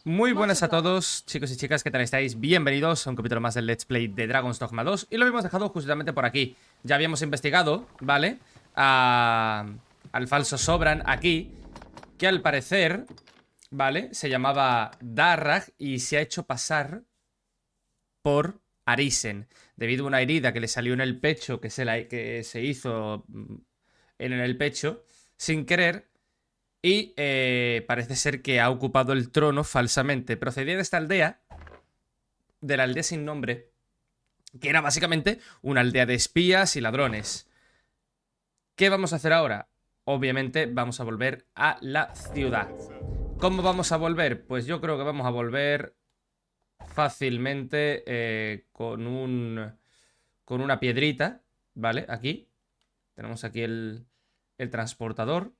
Muy buenas a todos, chicos y chicas, ¿qué tal estáis? Bienvenidos a un capítulo más del Let's Play de Dragon's Dogma 2. Y lo habíamos dejado justamente por aquí. Ya habíamos investigado, ¿vale? Al falso Sobran aquí, que al parecer, ¿vale? Se llamaba Darragh y se ha hecho pasar por Arisen, debido a una herida que le salió en el pecho, que se hizo en el pecho, sin querer. Y parece ser que ha ocupado el trono falsamente. Procedía de esta aldea, de la aldea sin nombre, que era básicamente una aldea de espías y ladrones. ¿Qué vamos a hacer ahora? Obviamente vamos a volver a la ciudad. ¿Cómo vamos a volver? Pues yo creo que vamos a volver fácilmente con una piedrita, ¿vale? Aquí. Tenemos aquí el transportador.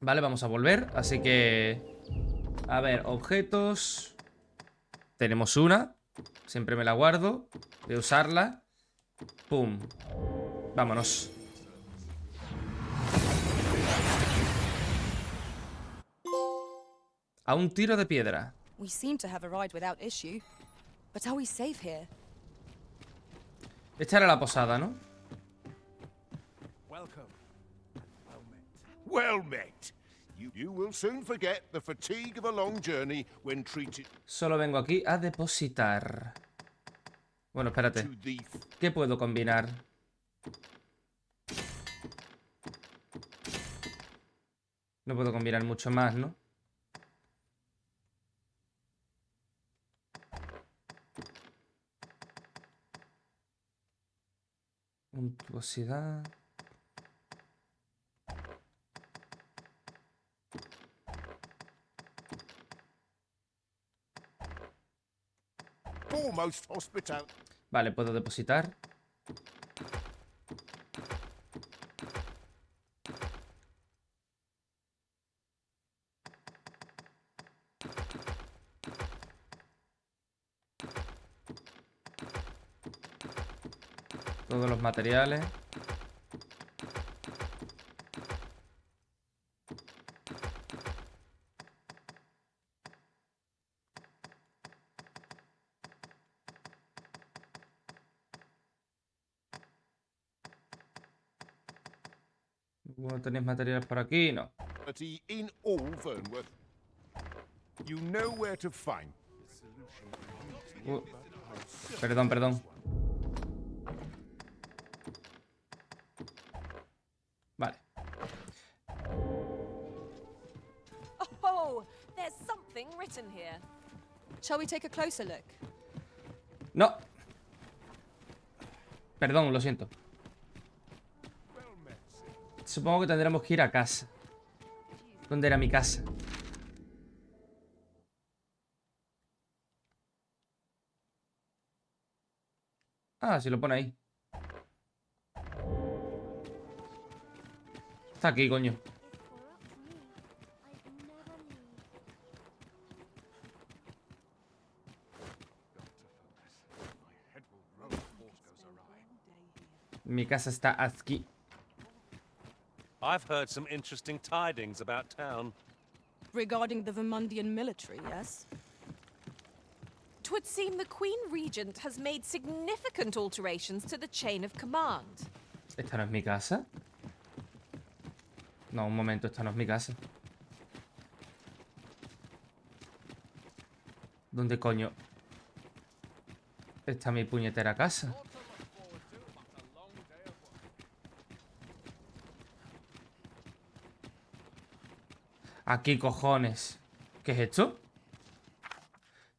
Vale, vamos a volver, así que... A ver, objetos... Tenemos una. Siempre me la guardo. Voy a usarla. Pum. Vámonos. A un tiro de piedra. Esta era la posada, ¿no? Well met. You will soon forget the fatigue of a long journey when treated. Solo vengo aquí a depositar. Bueno, espérate. ¿Qué puedo combinar? No puedo combinar mucho más, ¿no? Untuosidad. Foremost hospital. Vale, puedo depositar. Todos los materiales. ¿No tenéis materiales por aquí? No. In all Vernworth. You know where to find. Perdón, perdón. Vale. Oh, there's something written here. Shall we take a closer look? No. Perdón, lo siento. Supongo que tendremos que ir a casa. ¿Dónde era mi casa? Ah, sí lo pone ahí. Está aquí, coño. Mi casa está aquí. I've heard some interesting tidings about town. Regarding the Vermundian military, yes? 'Twould seem the Queen Regent has made significant alterations to the chain of command. ¿Esta no es mi casa? No, un momento, esta no es mi casa. ¿Dónde coño está mi puñetera casa? Aquí, cojones. ¿Qué es esto?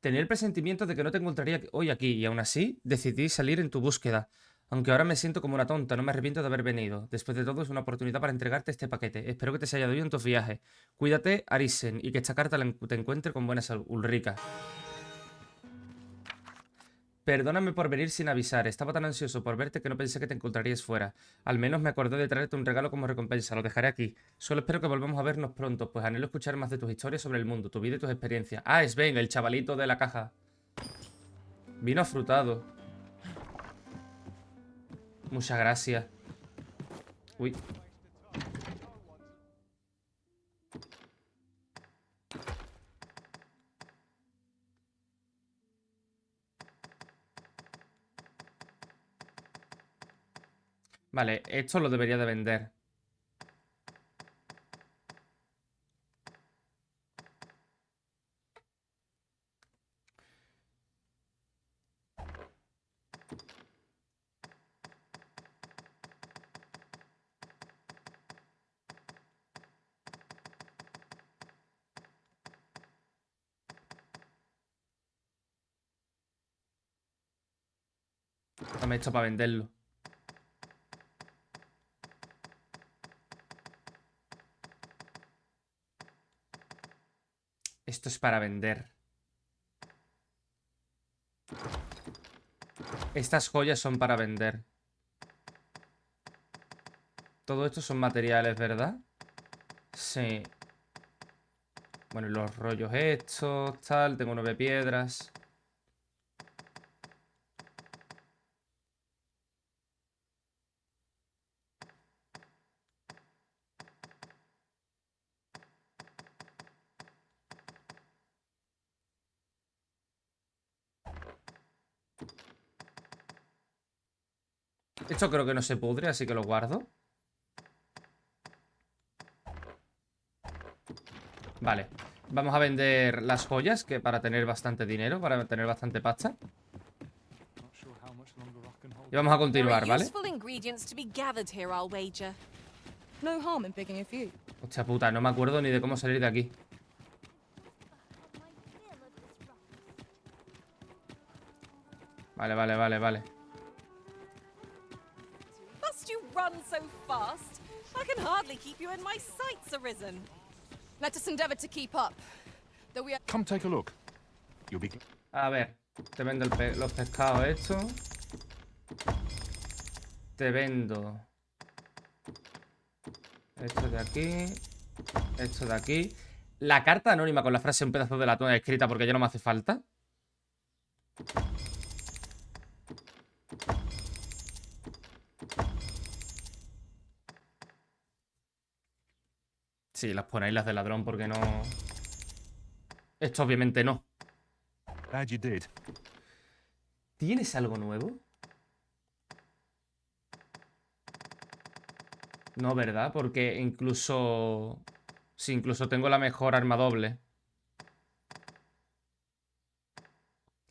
Tenía el presentimiento de que no te encontraría hoy aquí y aún así decidí salir en tu búsqueda. Aunque ahora me siento como una tonta, no me arrepiento de haber venido. Después de todo es una oportunidad para entregarte este paquete. Espero que te haya ido bien en tus viajes. Cuídate, Arisen, y que esta carta te encuentre con buena salud. Ulrika. Perdóname por venir sin avisar. Estaba tan ansioso por verte que no pensé que te encontrarías fuera. Al menos me acordé de traerte un regalo como recompensa. Lo dejaré aquí. Solo espero que volvamos a vernos pronto, pues anhelo escuchar más de tus historias sobre el mundo, tu vida y tus experiencias. Ah, es Ben, el chavalito de la caja. Vino afrutado. Muchas gracias. Uy. Vale, esto lo debería de vender. Dame esto para venderlo. Esto es para vender. Estas joyas son para vender. Todo esto son materiales, ¿verdad? Sí. Bueno, y los rollos estos, tal. Tengo 9 piedras. Esto creo que no se pudre, así que lo guardo. Vale. Vamos a vender las joyas, que para tener bastante dinero, para tener bastante pasta. Y vamos a There continuar, are ¿vale? useful ingredients to be gathered here, I'll wager. No harm in picking a few. Hostia puta, no me acuerdo ni de cómo salir de aquí. Vale, vale, vale, vale. Must you run so fast? I can hardly keep you in my sights, Arisen. Let us endeavor to keep up. Though we are Come take a look. You'll be... A ver, te vendo los pescados estos. Te vendo esto de aquí. Esto de aquí. La carta anónima con la frase un pedazo de latón escrita porque ya no me hace falta. Sí, las ponéis las de ladrón porque no... Esto obviamente no. Glad you did. ¿Tienes algo nuevo? No, ¿verdad? Porque incluso... Sí, incluso tengo la mejor arma doble.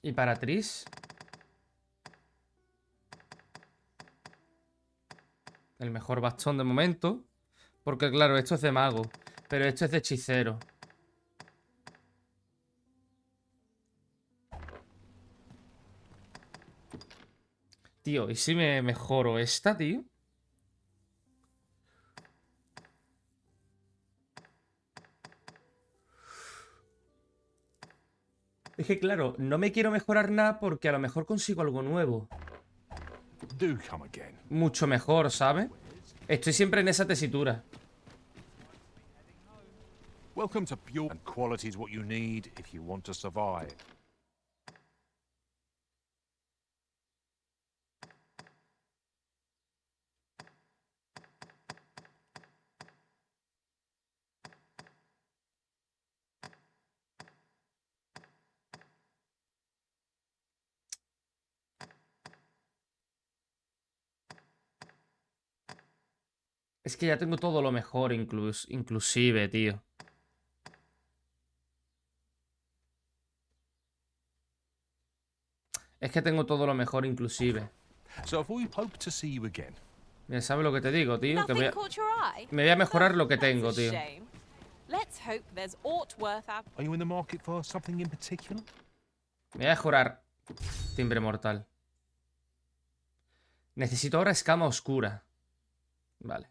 ¿Y para Tris? El mejor bastón de momento. Porque claro, esto es de mago. Pero esto es de hechicero. Tío, ¿y si me mejoro esta, tío? Es que claro, no me quiero mejorar nada porque a lo mejor consigo algo nuevo. Do come again. Mucho mejor, ¿sabes? Estoy siempre en esa tesitura. Welcome to Pure, and quality is what you need if you want to survive. Es que ya tengo todo lo mejor, inclusive, tío. Es que tengo todo lo mejor, inclusive. So if we hope to see you again, Mira, ¿sabes lo que te digo, tío? Que Nothing caught your eye? me voy a mejorar Oh, lo que that's tengo, a tío. shame. Let's hope there's aught worth our... are you in the market for something in particular? Me voy a mejorar timbre mortal. Necesito ahora escama oscura. Vale.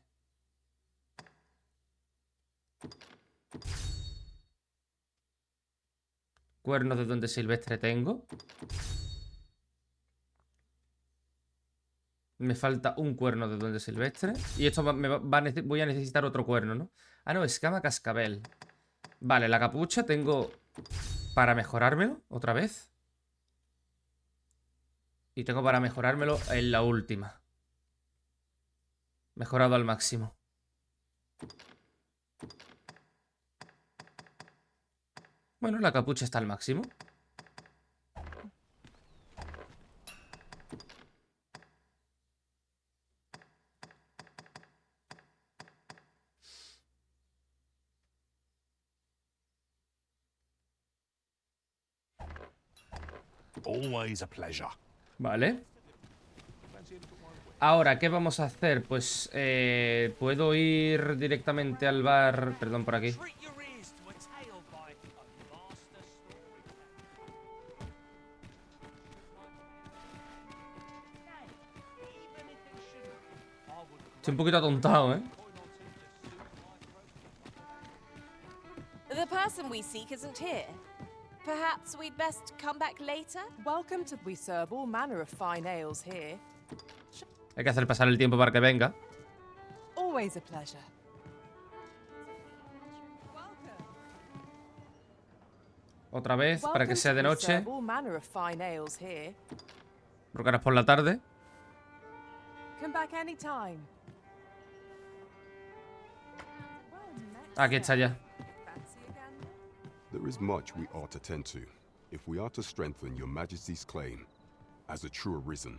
Cuernos de donde silvestre tengo. Me falta un cuerno de duende silvestre. Y esto voy a necesitar otro cuerno, ¿no? Ah, no, escama cascabel. Vale, la capucha tengo para mejorármelo otra vez. Y tengo para mejorármelo en la última. Mejorado al máximo. Bueno, la capucha está al máximo. Always a pleasure. Vale. Ahora, ¿qué vamos a hacer? Pues puedo ir directamente al bar. Perdón, por aquí. Estoy un poquito atontado, ¿eh? The person we seek isn't here. Perhaps we'd best come back later? Welcome to. We serve all manner of fine ales here. Hay que hacer pasar el tiempo para que venga. Always a pleasure. Otra vez, para que sea de noche. Serve all manner of fine ales here. Porque ahora es por la tarde. Come back anytime. Aquí está ya. There is much we ought to tend to, if we are to strengthen your Majesty's claim as a true arisen.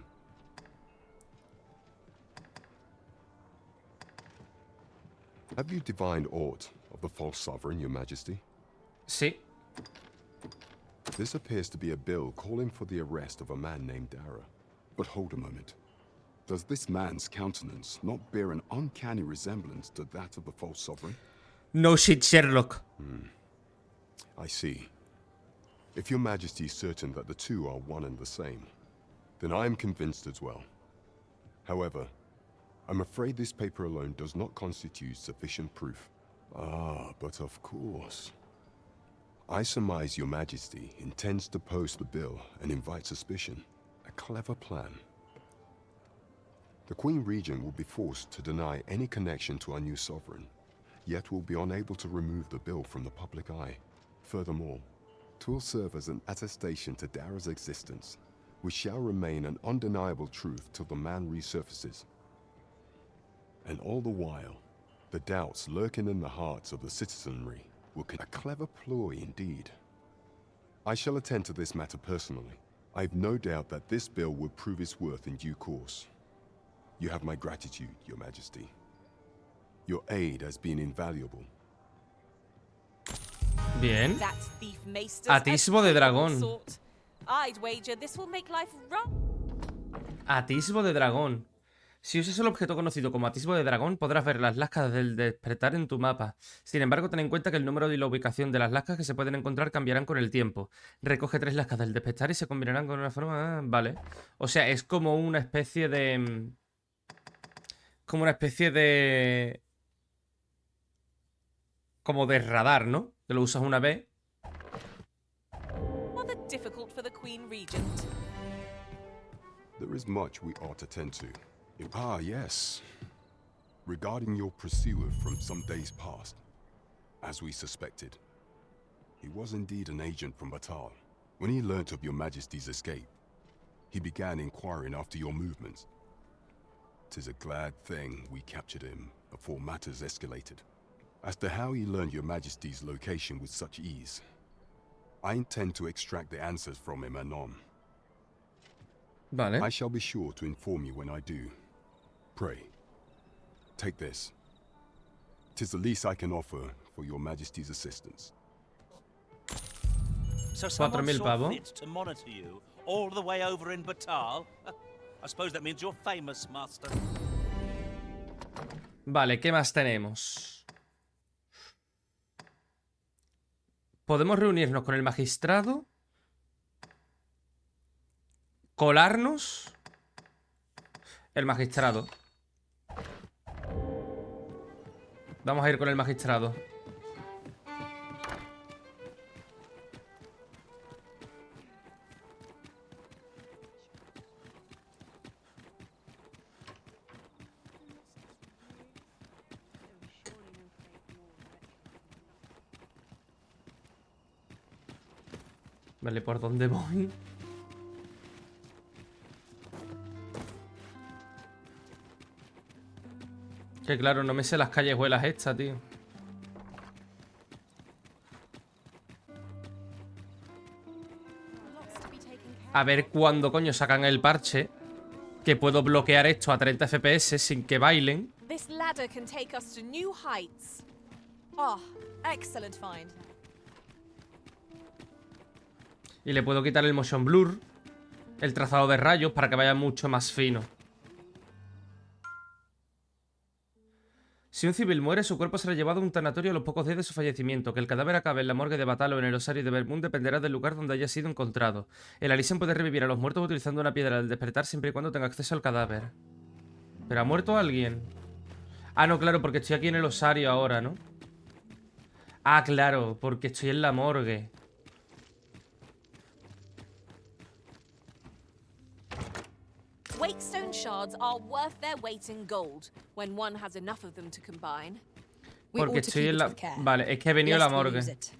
Have you divined aught of the false sovereign, your Majesty? Sí. This appears to be a bill calling for the arrest of a man named Dara. But hold a moment. Does this man's countenance not bear an uncanny resemblance to that of the false sovereign? No shit, Sherlock. I see. If your Majesty is certain that the two are one and the same, then I am convinced as well. However, I'm afraid this paper alone does not constitute sufficient proof. Ah, but of course. I surmise your Majesty intends to post the bill and invite suspicion. A clever plan. The Queen Regent will be forced to deny any connection to our new sovereign, yet will be unable to remove the bill from the public eye. Furthermore, 'twill serve as an attestation to Dara's existence, which shall remain an undeniable truth till the man resurfaces. And all the while, the doubts lurking in the hearts of the citizenry will a clever ploy indeed. I shall attend to this matter personally. I've no doubt that this bill will prove its worth in due course. You have my gratitude, your Majesty. Your aid has been invaluable. Bien. That thief maester's Atisbo de a dragón. sort. I'd wager this will make life rough. Atisbo de dragón. Si usas el objeto conocido como atisbo de dragón, podrás ver las lascas del despertar en tu mapa. Sin embargo, ten en cuenta que el número y la ubicación de las lascas que se pueden encontrar cambiarán con el tiempo. Recoge 3 lascas del despertar y se combinarán con una forma... Ah, vale. O sea, es como una especie de... Como una especie de... Como de radar, ¿no? Que lo usas una vez. Rather difficult for the Queen Regent. There is much we ought to tend to. Ah, yes. Regarding your pursuer from some days past, as we suspected. He was indeed an agent from Batal. When he learnt of your Majesty's escape, he began inquiring after your movements. 'Tis a glad thing we captured him before matters escalated. As to how he learned your Majesty's location with such ease, I intend to extract the answers from him anon. Vale. I shall be sure to inform you when I do. Pray, take this. 'Tis the least I can offer for your Majesty's assistance. So someone 4.000 saw pavo. fit to monitor you all the way over in Batal? I suppose that means you're famous, Master. Vale, ¿qué más tenemos? Podemos reunirnos con el magistrado. Colarnos. El magistrado. Vamos a ir con el magistrado. Vale, ¿por dónde voy? Que claro, no me sé las callejuelas estas, tío. A ver cuándo coño sacan el parche. Que puedo bloquear esto a 30 FPS sin que bailen. This ladder can take us to new heights. Oh, excellent find. Y le puedo quitar el motion blur, el trazado de rayos, para que vaya mucho más fino. Si un civil muere, su cuerpo será llevado a un tanatorio a los pocos días de su fallecimiento. Que el cadáver acabe en la morgue de Batalo o en el osario de Vermont dependerá del lugar donde haya sido encontrado. El Alisen puede revivir a los muertos utilizando una piedra al despertar siempre y cuando tenga acceso al cadáver. ¿Pero ha muerto alguien? Ah, no, claro, porque estoy aquí en el osario ahora, ¿no? Ah, claro, porque estoy en la morgue. Wakestone shards are worth their weight in gold when one has enough of them to combine. We Porque ought to estoy keep en it la... with care, Vale, es que he venido a la lest we morgue. lose it.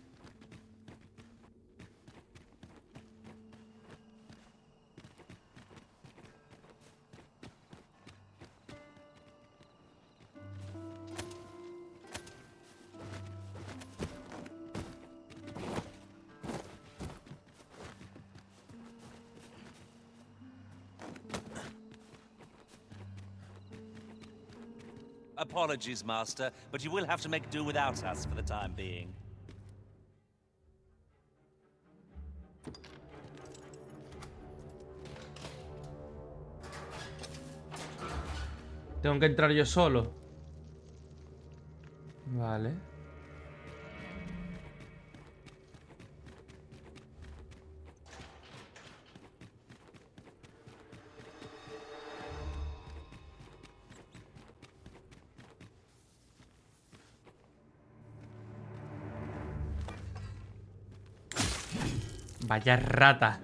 Apologies, Master, but you will have to make do without us for the time being. Tengo que entrar yo solo. Vale. Vaya rata.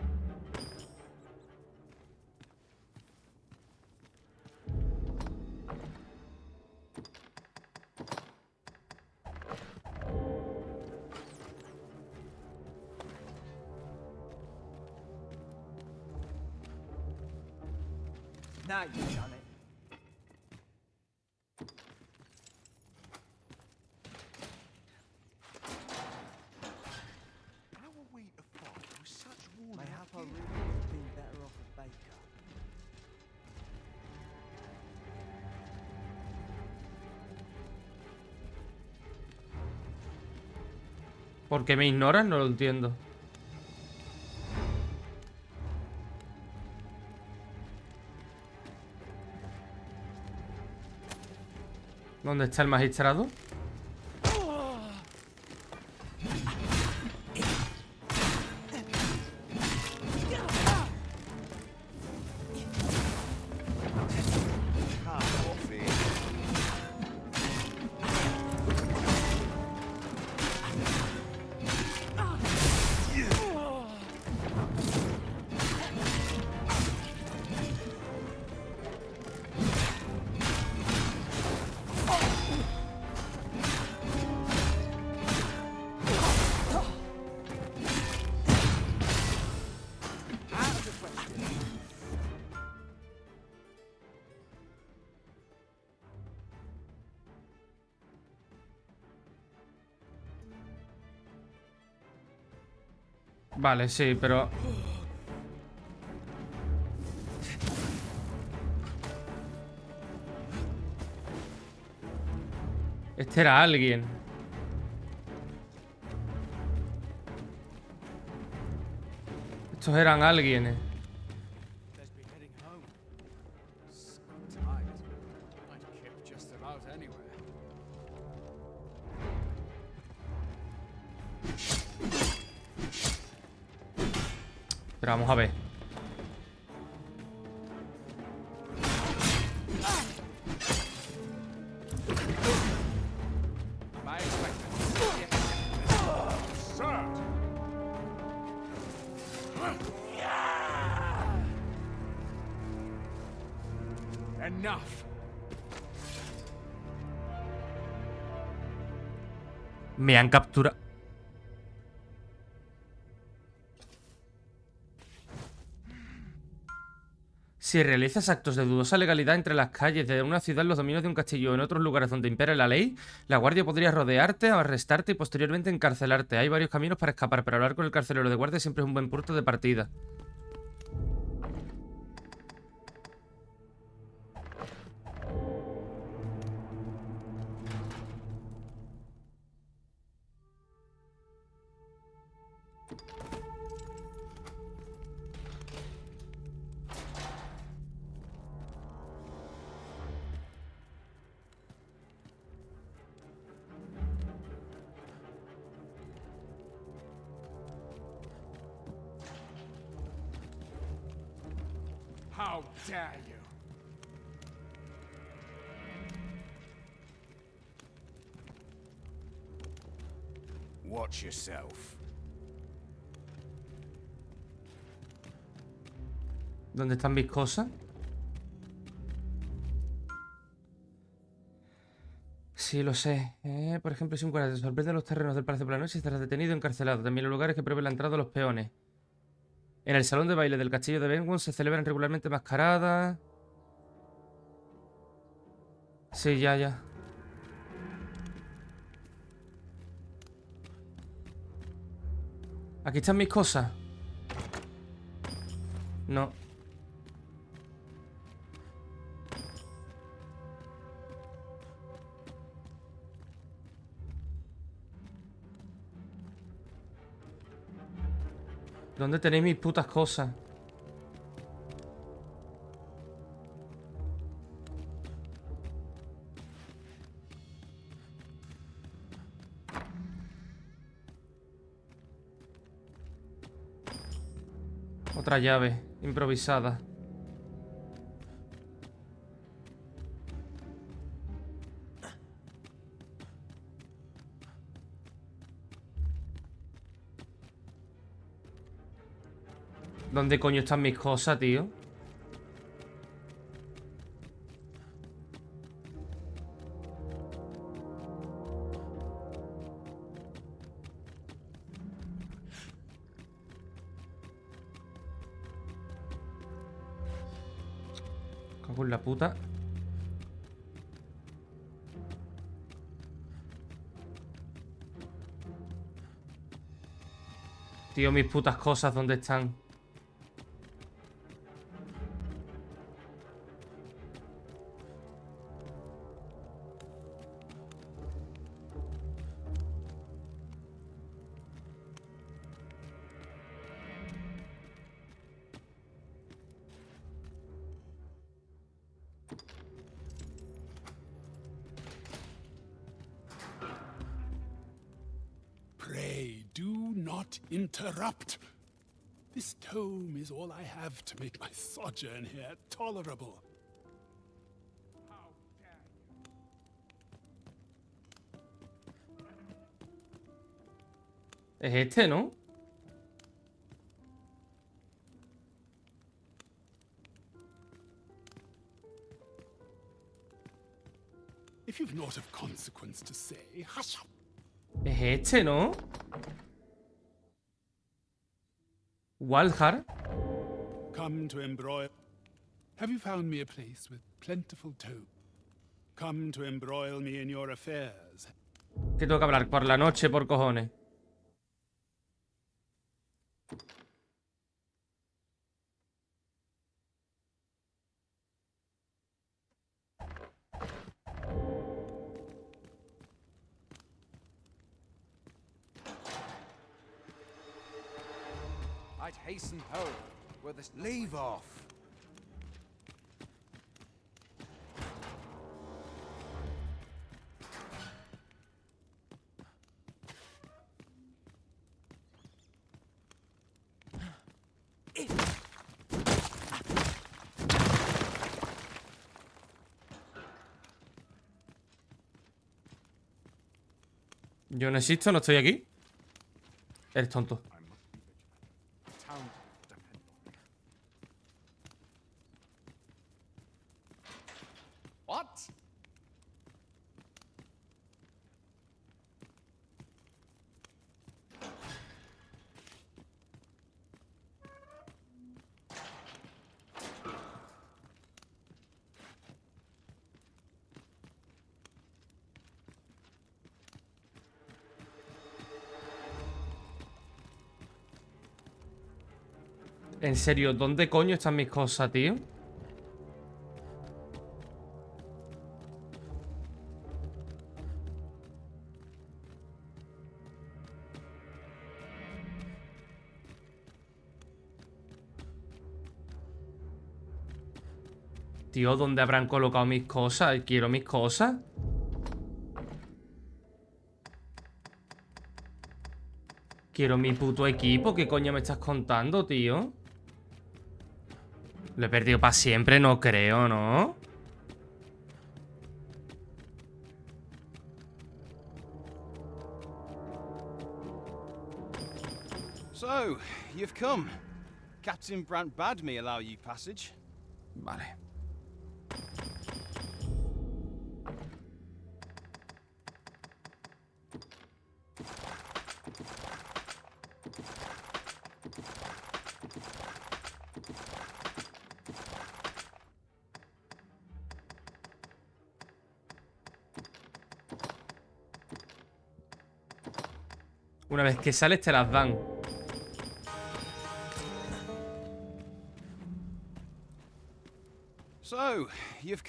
Now you've done it. How are we to fight with such warning? Mayhap I really would have been better off a baker. ¿Por qué me ignoran? No lo entiendo. ¿Dónde está el magistrado? Vale, sí, pero... Este era alguien. Estos eran alguienes. Best be heading home. So tired. I'd kip just about anywhere. Pero vamos a ver. May expect Enough. Me han capturado. Si realizas actos de dudosa legalidad entre las calles de una ciudad, los dominios de un castillo o en otros lugares donde impere la ley, la guardia podría rodearte, arrestarte y posteriormente encarcelarte. Hay varios caminos para escapar, pero hablar con el carcelero de guardia siempre es un buen punto de partida. How dare you? Watch yourself. ¿Dónde están mis cosas? Sí, lo sé. Por ejemplo, si un guardia te sorprende en los terrenos del Palacio por la noche, estarás detenido y encarcelado. También los lugares que prohíben la entrada de los peones. En el salón de baile del castillo de Benwon se celebran regularmente mascaradas. Sí, ya. Aquí están mis cosas. No. ¿Dónde tenéis mis putas cosas? Otra llave improvisada. ¿Dónde coño están mis cosas, tío? Cago en la puta. Tío, mis putas cosas, ¿dónde están? Pray, do not interrupt. This tome is all I have to make my sojourn here tolerable. Es este, ¿no? If you've naught of consequence to say, hush up. Es este, ¿no? Waldhar. Come to embroil. Have you found me a place with plentiful tomes? Come to embroil me in your affairs. Que tengo que hablar por la noche, por cojones. I'd hasten home. Were this leave off? Yo no existo, no estoy aquí. Eres tonto. Town depend on me. What? En serio, ¿dónde coño están mis cosas, tío? Tío, ¿dónde habrán colocado mis cosas? Quiero mis cosas. Quiero mi puto equipo. ¿Qué coño me estás contando, tío? Lo he perdido para siempre, no creo, ¿no? So, you've come. Captain Brant bade me allow you passage. Vale. Una vez que sales te las dan. So, you've...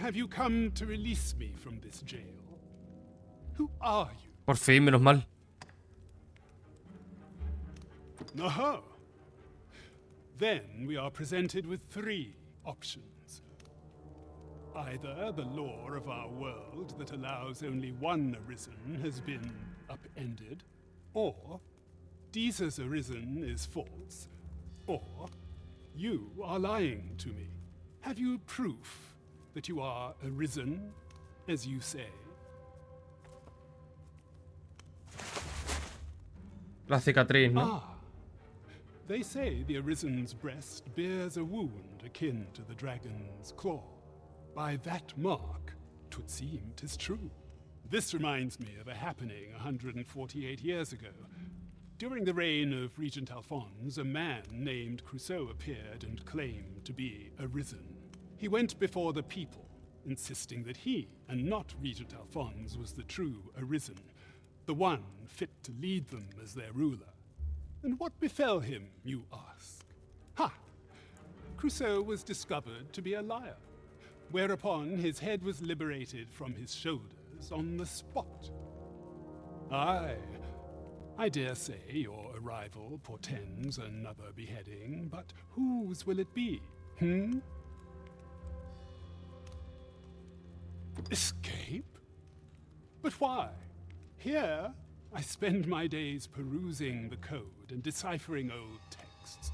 Have you come to release me from this jail? Who are you? Por fin, menos mal. Aha! Then we are presented with 3 options. Either the law of our world that allows only one arisen has been upended, or Deeza's arisen is false, or you are lying to me. Have you proof that you are arisen, as you say? La cicatriz, ¿no? Ah, they say the Arisen's breast bears a wound akin to the dragon's claw. By that mark, 'twould seem 'tis true. This reminds me of a happening 148 years ago. During the reign of Regent Alphonse, a man named Crusoe appeared and claimed to be arisen. He went before the people, insisting that he, and not Regent Alphonse, was the true arisen, the one fit to lead them as their ruler. And what befell him, you ask? Ha! Crusoe was discovered to be a liar, whereupon his head was liberated from his shoulders on the spot. Aye, I dare say your arrival portends another beheading, but whose will it be, Escape? But why? Here, I spend my days perusing the code and deciphering old texts.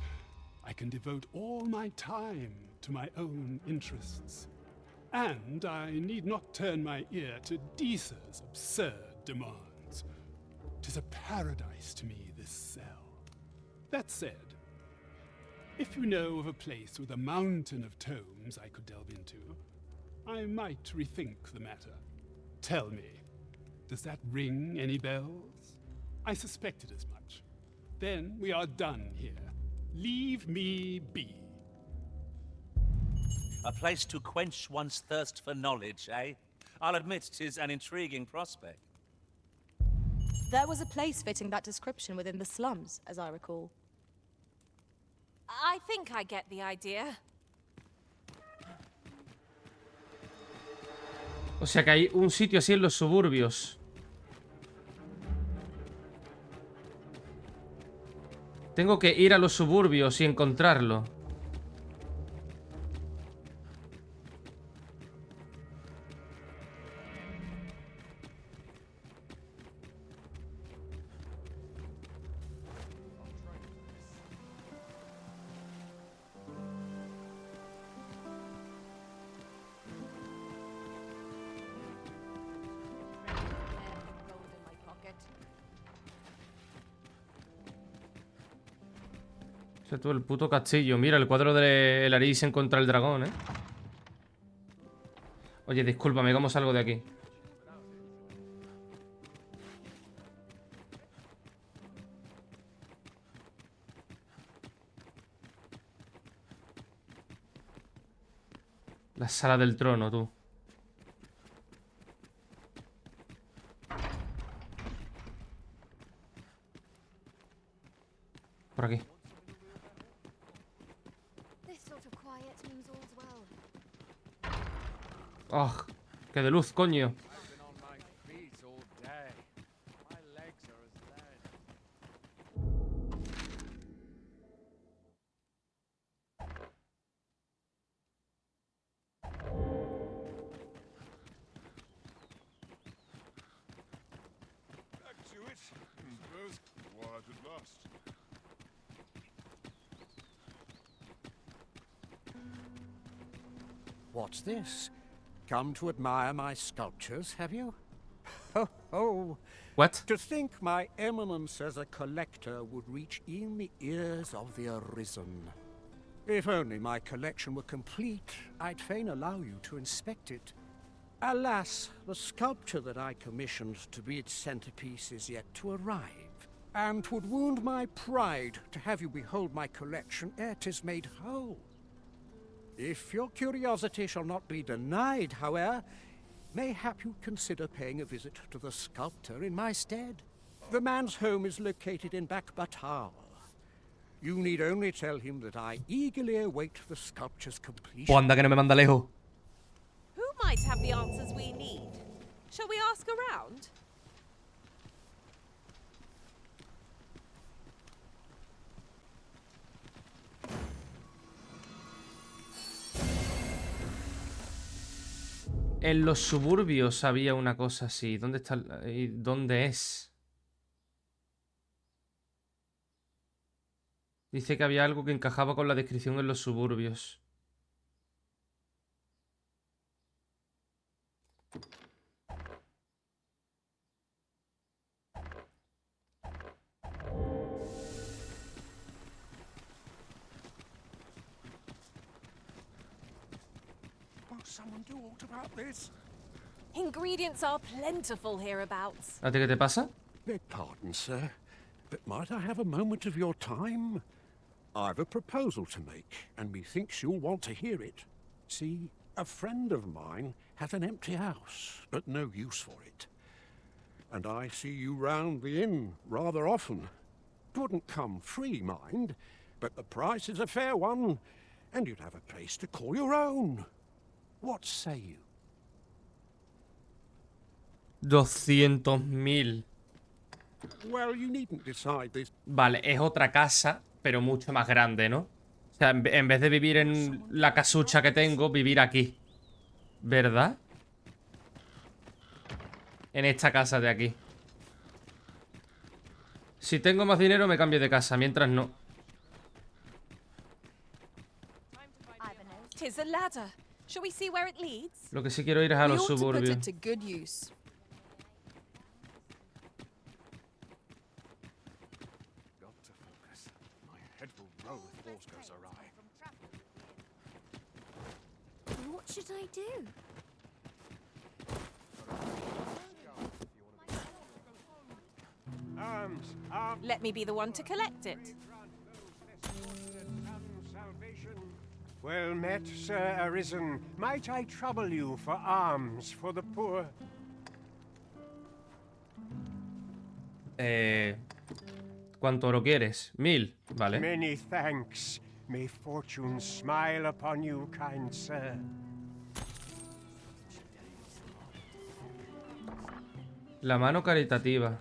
I can devote all my time to my own interests. And I need not turn my ear to Deeza's absurd demands. 'Tis a paradise to me, this cell. That said, if you know of a place with a mountain of tomes I could delve into, I might rethink the matter. Tell me, does that ring any bells? I suspected as much. Then we are done here. Leave me be. A place to quench one's thirst for knowledge, eh? I'll admit 'tis an intriguing prospect. There was a place fitting that description within the slums, as I recall. I think I get the idea. O sea que hay un sitio así en los suburbios. Tengo que ir a los suburbios y encontrarlo. O sea, todo el puto castillo. Mira, el cuadro de el Arisen contra el dragón, ¿eh? Oye, discúlpame, ¿cómo salgo de aquí? La sala del trono, tú. Por aquí. quiet means all's well. ¡Oh! ¡Qué de luz, coño! I've been on my feet all day. My legs are as lead. Back to it, I suppose. Quiet at last. What's this? Come to admire my sculptures, have you? Ho ho! What? To think my eminence as a collector would reach in the ears of the Arisen. If only my collection were complete, I'd fain allow you to inspect it. Alas, the sculpture that I commissioned to be its centerpiece is yet to arrive, and 'twould wound my pride to have you behold my collection ere 'tis made whole. If your curiosity shall not be denied, however, mayhap you'd consider paying a visit to the sculptor in my stead. The man's home is located in Batal. You need only tell him that I eagerly await the sculpture's completion. Oh, anda que no me manda lejos. Who might have the answers we need? Shall we ask around? En los suburbios había una cosa así. ¿Dónde está? ¿Dónde es? Dice que había algo que encajaba con la descripción en los suburbios. Won't someone do aught about this? Ingredients are plentiful hereabouts. ¿A ti qué te pasa? Beg pardon, sir, but might I have a moment of your time? I've a proposal to make, and methinks you'll want to hear it. See, a friend of mine has an empty house, but no use for it. And I see you round the inn rather often. 'Twouldn't come free, mind, but the price is a fair one, and you'd have a place to call your own. What say you? 200.000. Well, you needn't decide this. Vale, es otra casa, pero mucho más grande, ¿no? O sea, en vez de vivir en la casucha que tengo, vivir aquí. ¿Verdad? En esta casa de aquí. Si tengo más dinero me cambio de casa, mientras no. Tis a ladder. Shall we see where it leads? Lo que sí quiero ir es a We los ought to put suburbios. it to good use. Got to focus. My head will roll if force goes awry. What should I do? Let me be the one to collect it. Well met, Sir Arisen. Might I trouble you for alms for the poor? ¿Cuánto oro quieres? 1000, vale. Many thanks. May fortune smile upon you, kind sir. La mano caritativa.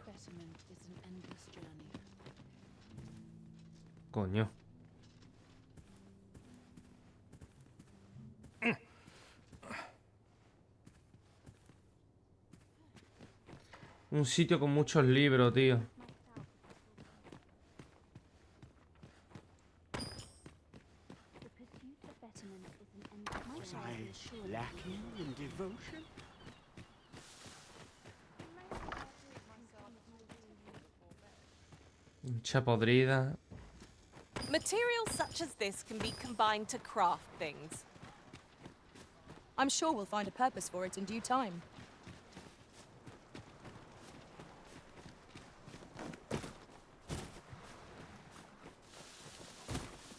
Coño. Un sitio con muchos libros, tío. Was I lacking in devotion? Mucha podrida. Materials such as this can be combined to craft things. I'm sure we'll find a purpose for it in due time.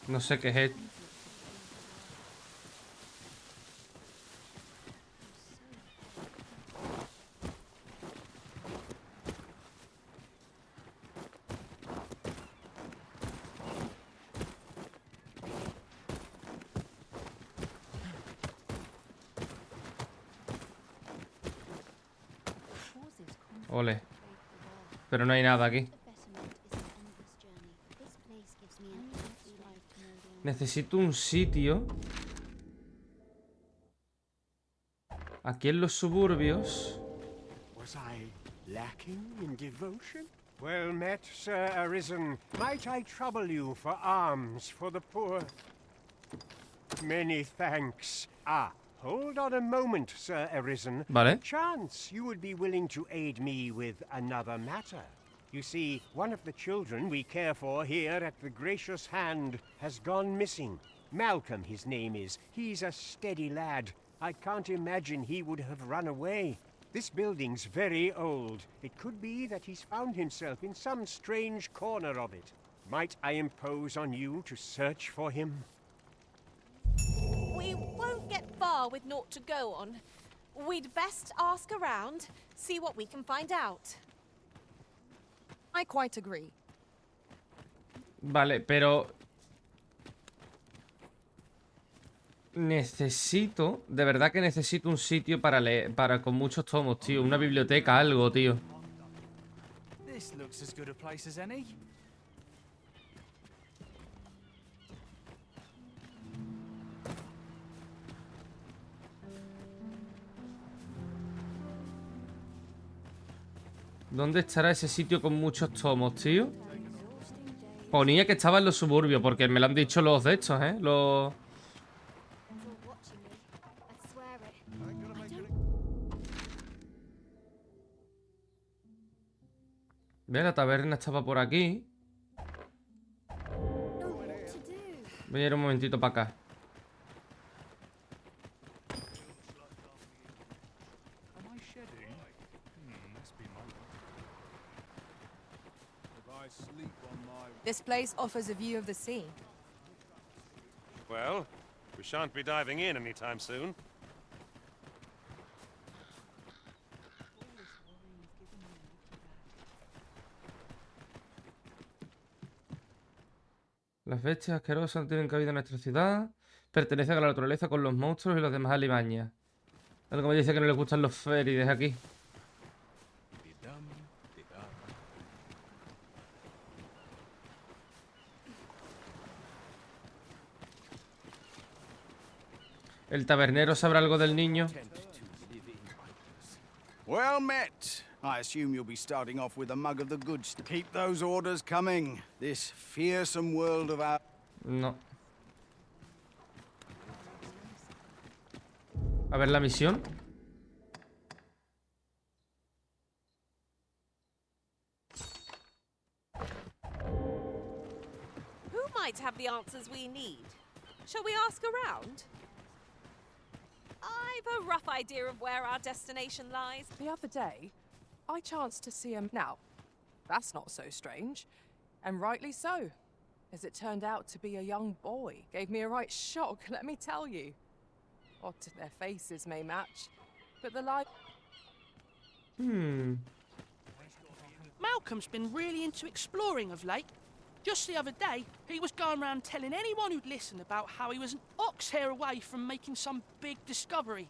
No sé qué es. Ole. Pero no hay nada aquí. Necesito un sitio. Aquí en los suburbios. Was I lacking in devotion? Well met, Sir Arisen. Might I trouble you for alms for the poor? Many thanks. Ah, hold on a moment, Sir Arisen. Vale. Chance you would be willing to aid me with another matter. You see, one of the children we care for here at the Gracious Hand has gone missing. Malcolm, his name is. He's a steady lad. I can't imagine he would have run away. This building's very old. It could be that he's found himself in some strange corner of it. Might I impose on you to search for him? We won't get far with naught to go on. We'd best ask around, see what we can find out. I quite agree. Vale, pero... Necesito... De verdad que necesito un sitio para leer... con muchos tomos, tío. Una biblioteca, algo, tío. This looks as good a place as any. ¿Dónde estará ese sitio con muchos tomos, tío? Ponía que estaba en los suburbios, porque me lo han dicho los de estos, ¿eh? Los... Ve, la taberna estaba por aquí. Voy a ir un momentito para acá. This place offers a view of the sea. Well, we shan't be diving in anytime soon. Las bestias asquerosas no tienen cabida en nuestra ciudad. Pertenecen a la naturaleza con los monstruos y los demás alimañas. Algo me dice que no les gustan los férides aquí. ¿El tabernero sabrá algo del niño? Well met. I assume you'll be starting off with a mug of the good stuff. Keep those orders coming. This fearsome world of our... No. A ver la misión. Who might have the answers we need? Shall we ask around? I've a rough idea of where our destination lies. The other day, I chanced to see him. Now, that's not so strange. And rightly so, as it turned out to be a young boy. Gave me a right shock, let me tell you. Odd their faces may match, but the life... Malcolm's been really into exploring of late. Just the other day, he was going around telling anyone who'd listen about how he was an ox hair away from making some big discovery.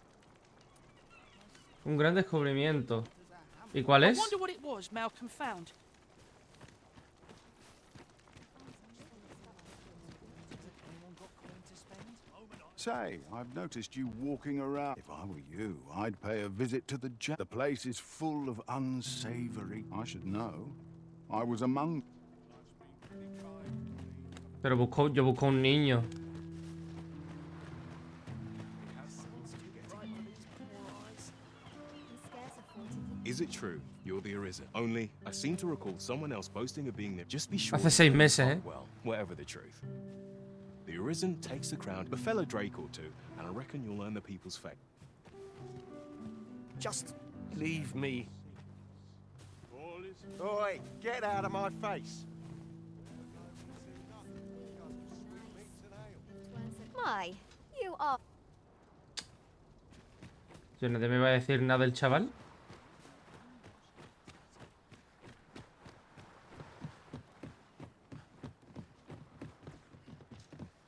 Un gran descubrimiento. ¿Y cuál I es? wonder what it was Malcolm found. Say, I've noticed you walking around. If I were you, I'd pay a visit to the jail. The place is full of unsavory... I should know. I was among... Pero yo busco un niño. Is it true you're the Arisen? Only, I seem to recall someone else boasting of being there. Just be sure. Hace 6 meses, ¿eh? Well, whatever the truth. The Arisen takes the crown, a fellow Drake or two, and I reckon you'll earn the people's favour. Just leave me. Oi, get out of my face. My, you are... Yo nadie me va a decir nada el chaval.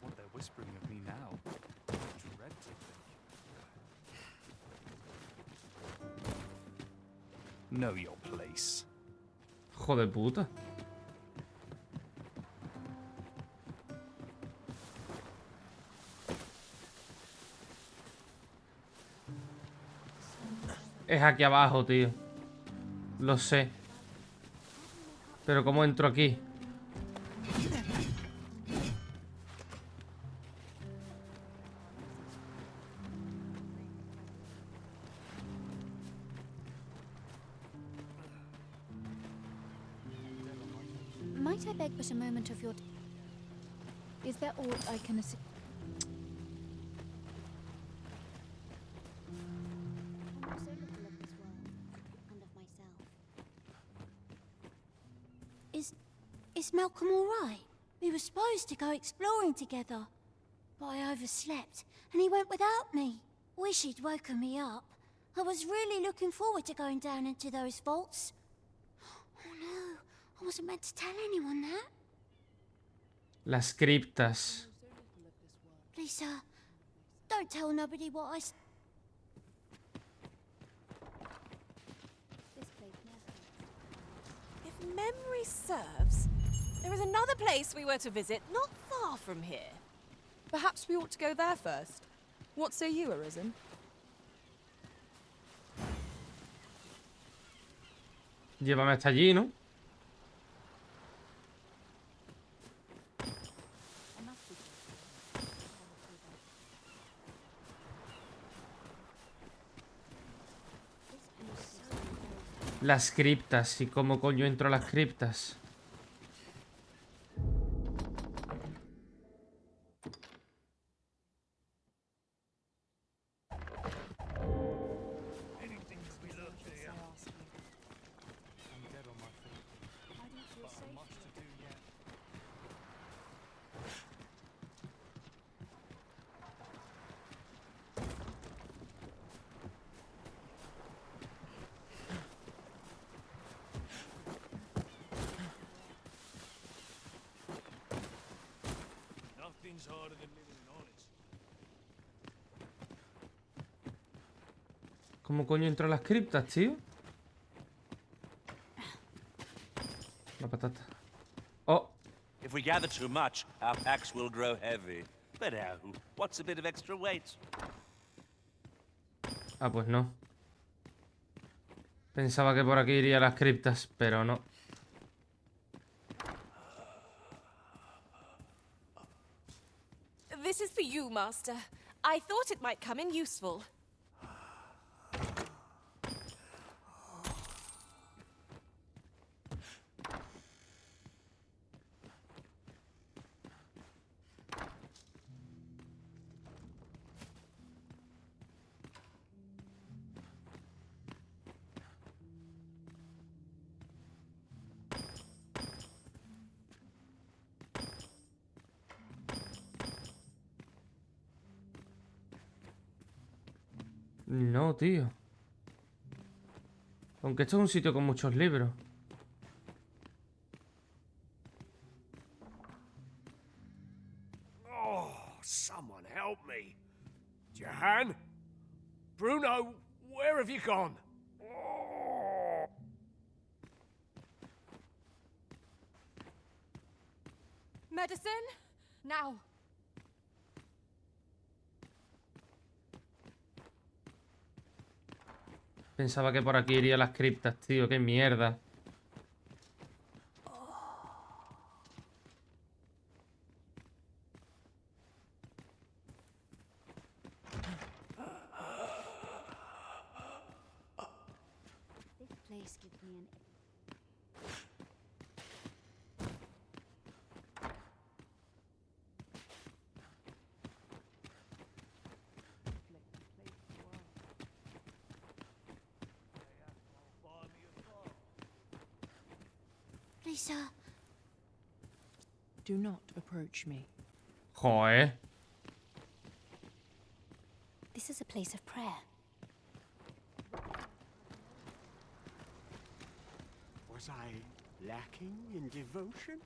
What they're whispering of me now. Dread Know your place. Hijo de puta. Es aquí abajo, tío. Lo sé. Pero ¿cómo entro aquí? Might I beg but a moment of your... Is there aught I can assist? I'm so little of this world, and of myself. Is Malcolm all right? We were supposed to go exploring together, but I overslept, and he went without me. Wish he'd woken me up. I was really looking forward to going down into those vaults. Oh no, I wasn't meant to tell anyone that. Las criptas. Please, sir, don't tell nobody what I... If memory serves, there is another place we were to visit not far from here. Perhaps we ought to go there first. What say you, Arisen? Llévame hasta allí, ¿no? Las criptas. ¿Y cómo coño entro a las criptas? Nothing's harder than living in honest. ¿Cómo coño entro a las criptas, tío? La patata. Oh. If we gather too much, our packs will grow heavy. But what's a bit of extra weight? Ah, pues no. Pensaba que por aquí iría a las criptas, pero no. This is for you, Master. I thought it might come in useful. No, tío. Aunque esto es un sitio con muchos libros. Oh, someone help me. Jahan? Bruno, where have you gone? Oh. Medicine? Now. Pensaba que por aquí iría a las criptas, tío. Qué mierda. This place gives me an... Please, sir. Do not approach me. Joder. This is a place of prayer. Was I lacking in devotion?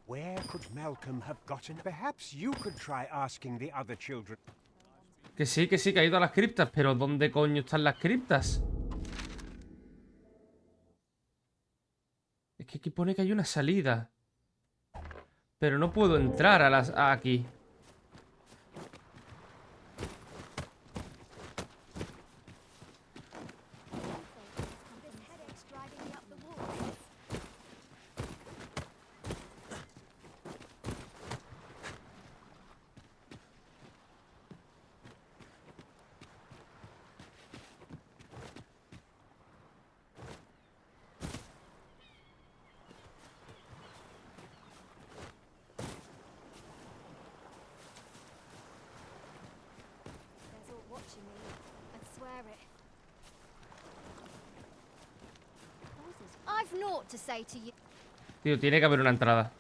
Where could Malcolm have gotten? Perhaps you could try asking the other children. Que sí, que ha ido a las criptas. Pero ¿dónde coño están las criptas? que aquí pone que hay una salida. Pero no puedo entrar a aquí. Watching me. I swear it. I've naught to say to you. Tío, tiene que haber una entrada.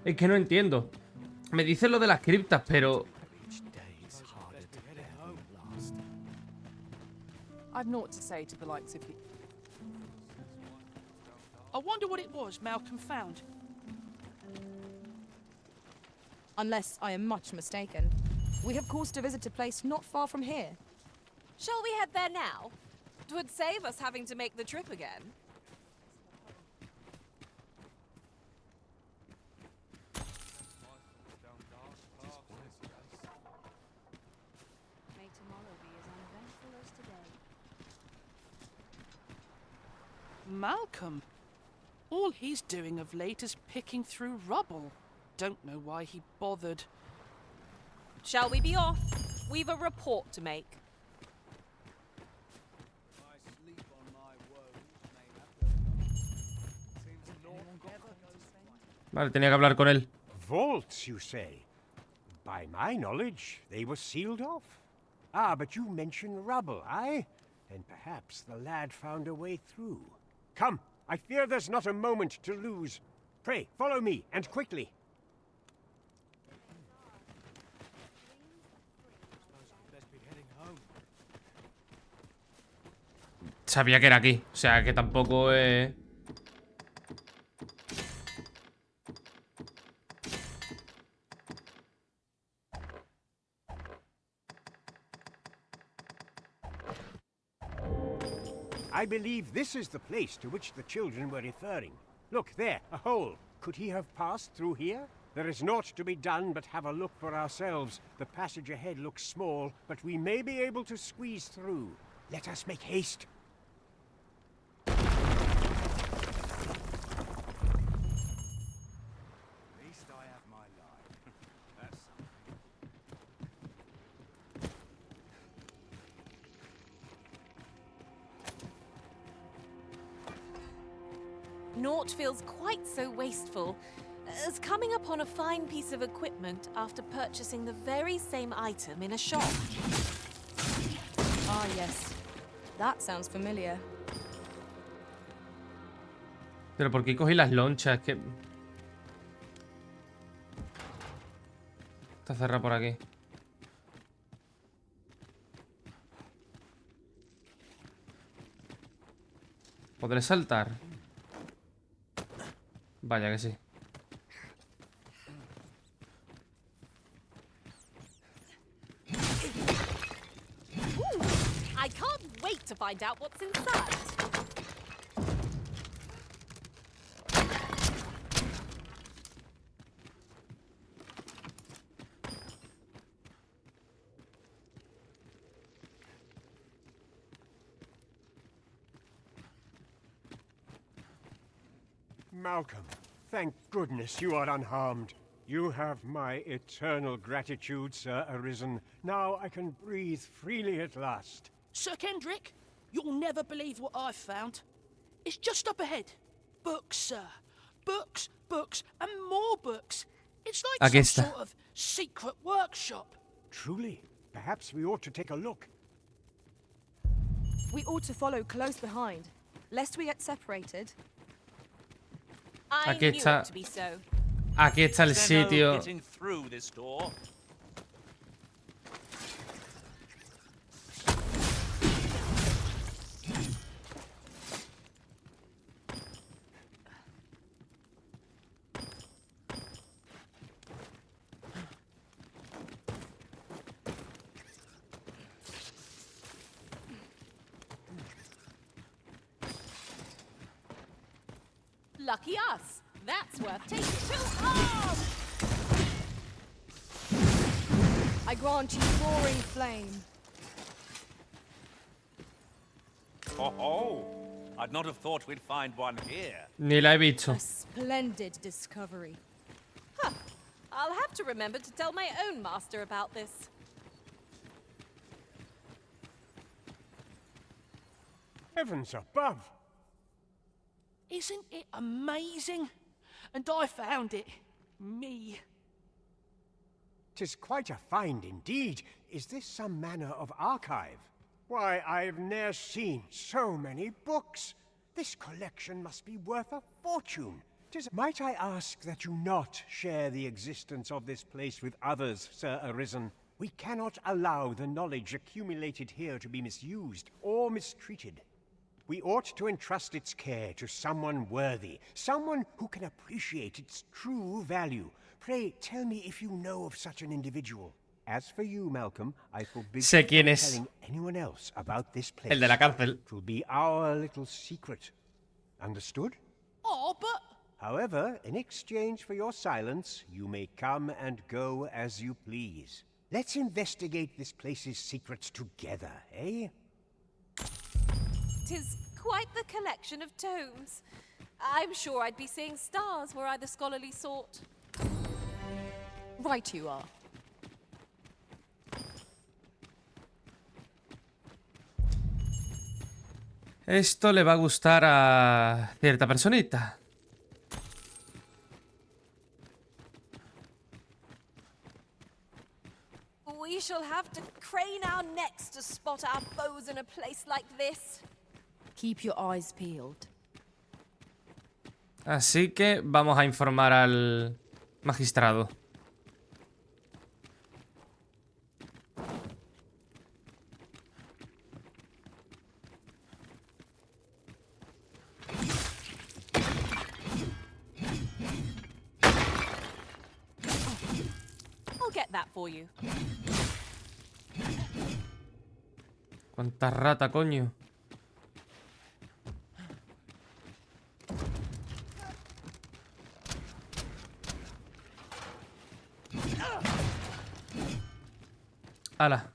Es que no entiendo. Me dice lo de las criptas, pero... I've naught to say to the likes of you. I wonder what it was Malcolm found. Unless I am much mistaken. We have cause to visit a place not far from here. Shall we head there now? 'Twould save us having to make the trip again. May tomorrow be as uneventful as today. Malcolm? All he's doing of late is picking through rubble. Don't know why he bothered. Shall we be off? We've a report to make. Vale, tenía que hablar con él. Vaults, you say? By my knowledge, they were sealed off. Ah, but you mentioned rubble, aye? Then perhaps the lad found a way through. Come, I fear there's not a moment to lose. Pray, follow me, and quickly. Sabía que era aquí. O sea, que tampoco... I believe this is the place to which the children were referring. Look, there, a hole. Could he have passed through here? There is naught to be done but have a look for ourselves. The passage ahead looks small, but we may be able to squeeze through. Let us make haste. Naught feels quite so wasteful as coming upon a fine piece of equipment after purchasing the very same item in a shop. Ah, yes. That sounds familiar. Pero ¿por qué cogí las lonchas? Es que... Está cerrado por aquí. ¿Podré saltar? Vaya que sí. I can't wait to find out what's inside. Malcolm, thank goodness you are unharmed. You have my eternal gratitude, Sir Arisen. Now I can breathe freely at last. Sir Kendrick, you'll never believe what I've found. It's just up ahead. Books, sir. Books, books, and more books. It's like some sort of secret workshop. Truly? Perhaps we ought to take a look. We ought to follow close behind, lest we get separated. I Aquí knew está. it to be so. Aquí está el sitio. this door. Lucky us. That's worth taking to arms. I grant you roaring flame. Oh, I'd not have thought we'd find one here. Ni la he visto. A splendid discovery. Huh. I'll have to remember to tell my own master about this. Heavens above! Isn't it amazing? And I found it. Me. 'Tis quite a find indeed. Is this some manner of archive? Why, I've ne'er seen so many books. This collection must be worth a fortune. Might I ask that you not share the existence of this place with others, Sir Arisen? We cannot allow the knowledge accumulated here to be misused or mistreated. We ought to entrust its care to someone worthy, someone who can appreciate its true value. Pray, tell me if you know of such an individual. As for you, Malcolm, I forbid Sé you quién from es. telling anyone else about this place. El de la cárcel. It will be our little secret. Understood? Oh, but... However, in exchange for your silence, you may come and go as you please. Let's investigate this place's secrets together, eh? 'Tis quite the collection of tomes. I'm sure I'd be seeing stars were I the scholarly sort. Right you are. Esto le va a gustar a cierta personita. We shall have to crane our necks to spot our foes in a place like this. Keep your eyes peeled. Así que vamos a informar al magistrado. I'll get that for you. Cuánta rata, coño. Ala.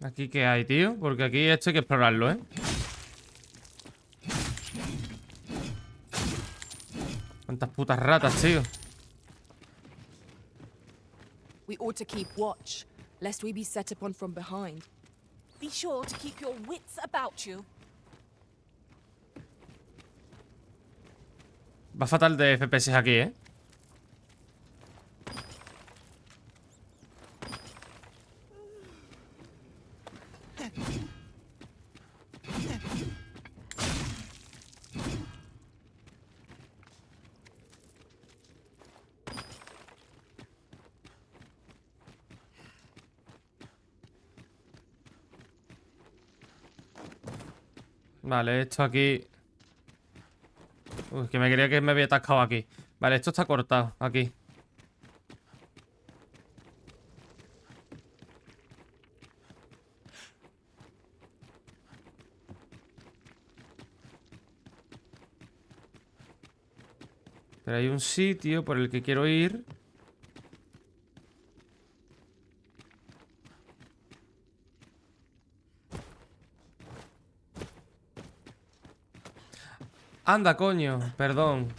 ¿Aquí qué hay, tío? Porque aquí esto hay que explorarlo, ¿eh? Cuántas putas ratas, tío. We ought to keep watch, lest we be set upon from behind. Be sure to keep your wits about you. Va fatal de FPS aquí, ¿eh? Vale, esto aquí... Uy, que me creía que me había atascado aquí. Vale, esto está cortado, aquí. Pero hay un sitio por el que quiero ir. Anda, coño, perdón.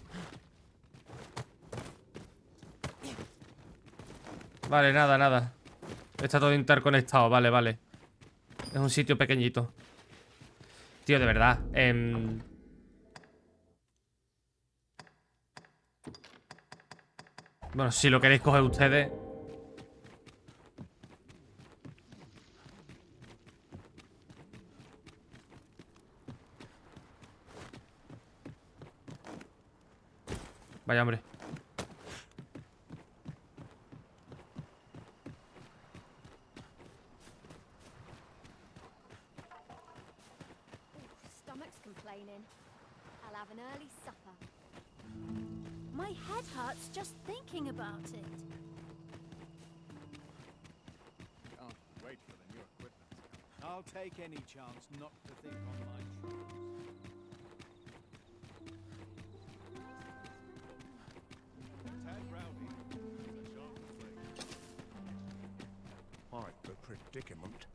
Vale, nada, nada. Está todo interconectado, vale, vale. Es un sitio pequeñito. Tío, de verdad. Bueno, si lo queréis coger ustedes. Vaya, hombre. Stomach's complaining. I'll have an early supper. My head hurts just thinking about it. Can't wait for the new equipment. I'll take any chance not to think on my shoes. Quite the predicament.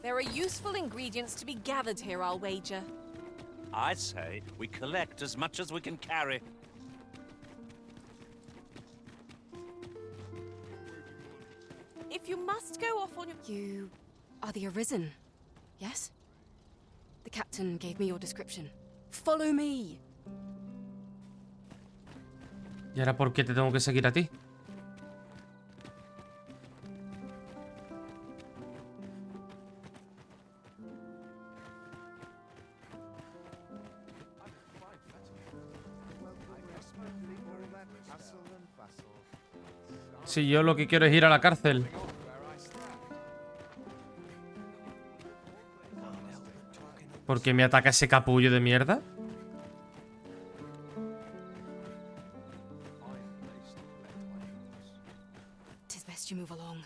There are useful ingredients to be gathered here, I'll wager. I say we collect as much as we can carry. If you must go off on your... You are the Arisen, yes? The captain gave me your description. Follow me! ¿Y ahora por qué te tengo que seguir a ti? Si yo lo que quiero es ir a la cárcel. ¿Por qué me ataca ese capullo de mierda? Tis best you move along.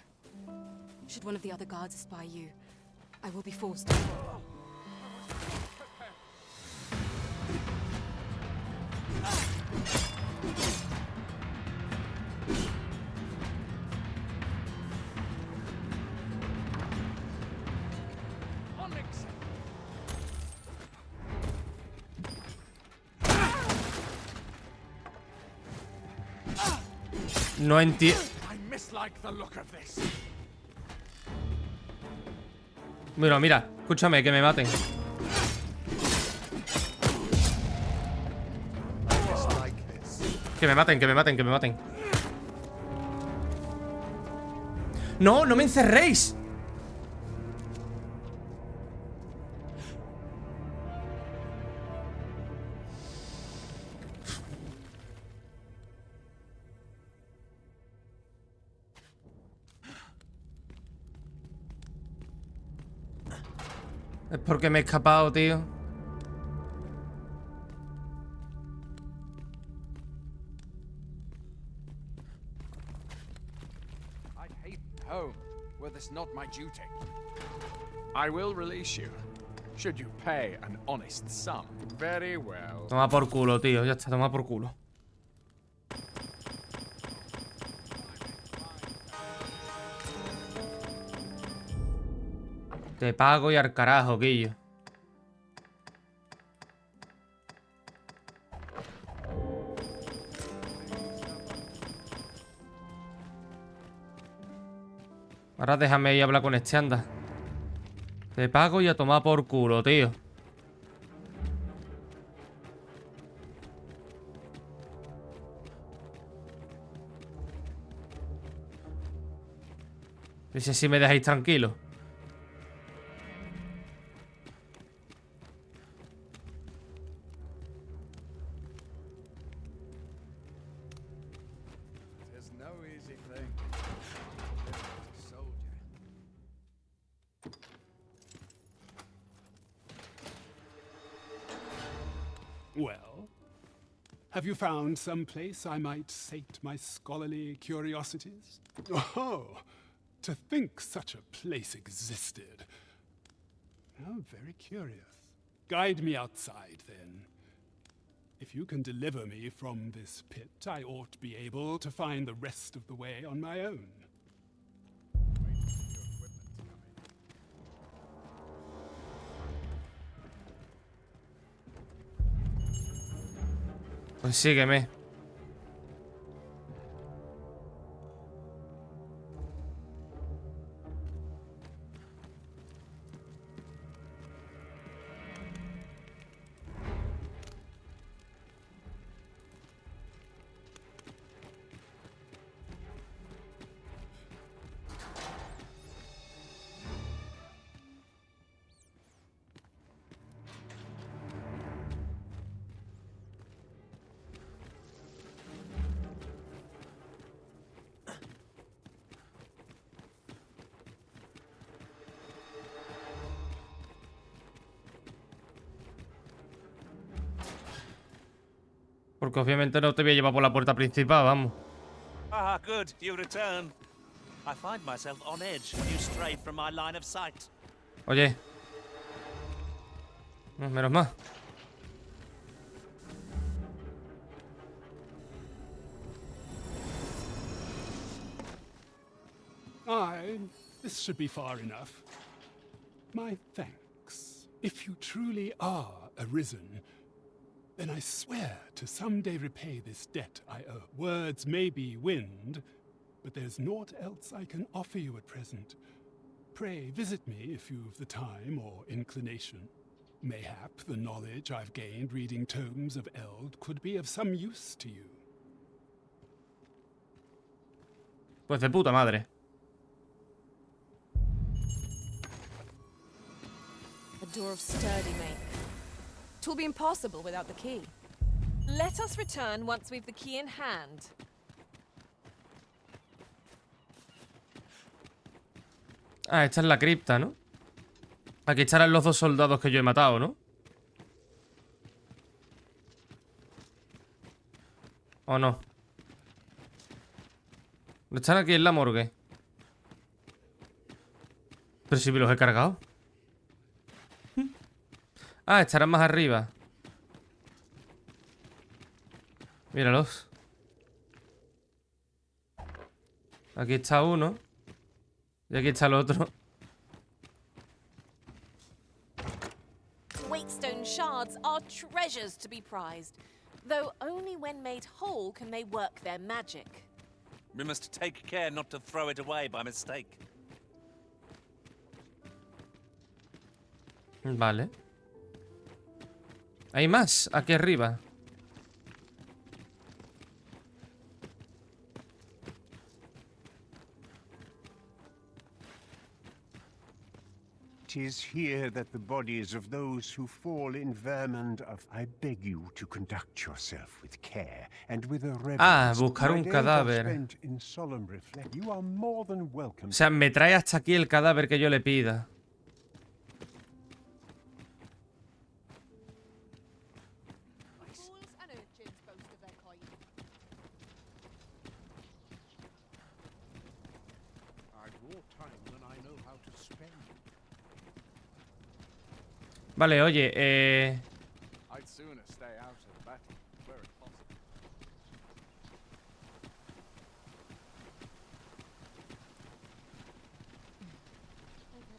Should one of the other guards spy you, I will be forced to... No entiendo. Mira, mira, escúchame, que me maten. Que me maten, que me maten, que me maten. ¡No, no me encerréis! Es porque me he escapado, tío. I'd hate home were this not my duty. I will release you. Should you pay an honest sum. Very well. Toma por culo, tío. Ya está, toma por culo. Te pago y al carajo, Guillo. Ahora déjame ir a hablar con este, anda. Te pago y a tomar por culo, tío. Y si así me dejáis tranquilo. There's no easy thing. Living as a soldier. Well, have you found some place I might sate my scholarly curiosities? Oh, to think such a place existed. How very curious. Guide me outside, then. If you can deliver me from this pit, I ought to be able to find the rest of the way on my own. Pues sígueme. Porque obviamente no te voy a llevar por la puerta principal, vamos. Ah, good. You return. I find myself on edge when you stray from my line of sight. Oye. Menos mal. This should be far enough. My thanks. If you truly are arisen, then I swear to someday repay this debt I owe. Words may be wind, but there's naught else I can offer you at present. Pray visit me if you've the time or inclination. Mayhap the knowledge I've gained reading tomes of Eld could be of some use to you. Pues de puta madre. A door of sturdy make. 'Twill be impossible without the key. Let us return once we've the key in hand. Ah, esta es la cripta, ¿no? Aquí estarán los dos soldados que yo he matado, ¿no? ¿O no? ¿Están aquí en la morgue? Pero si me los he cargado. Ah, estarán más arriba. Míralos. Aquí está uno. Y aquí está el otro. Waitstone shards are treasures to be prized, though only when made whole can they work their magic. We must take care not to throw it away by mistake. Vale. Hay más aquí arriba. "'Tis here that the bodies of those who fall in Vermund of... I beg you to conduct yourself with care and with a reverence. Ah, buscar un My days are cadáver. spent in solemn reflect. You are more than welcome. O sea, me trae hasta aquí el cadáver que yo le pida. Vale, oye, I'd sooner stay out of battle where it's possible.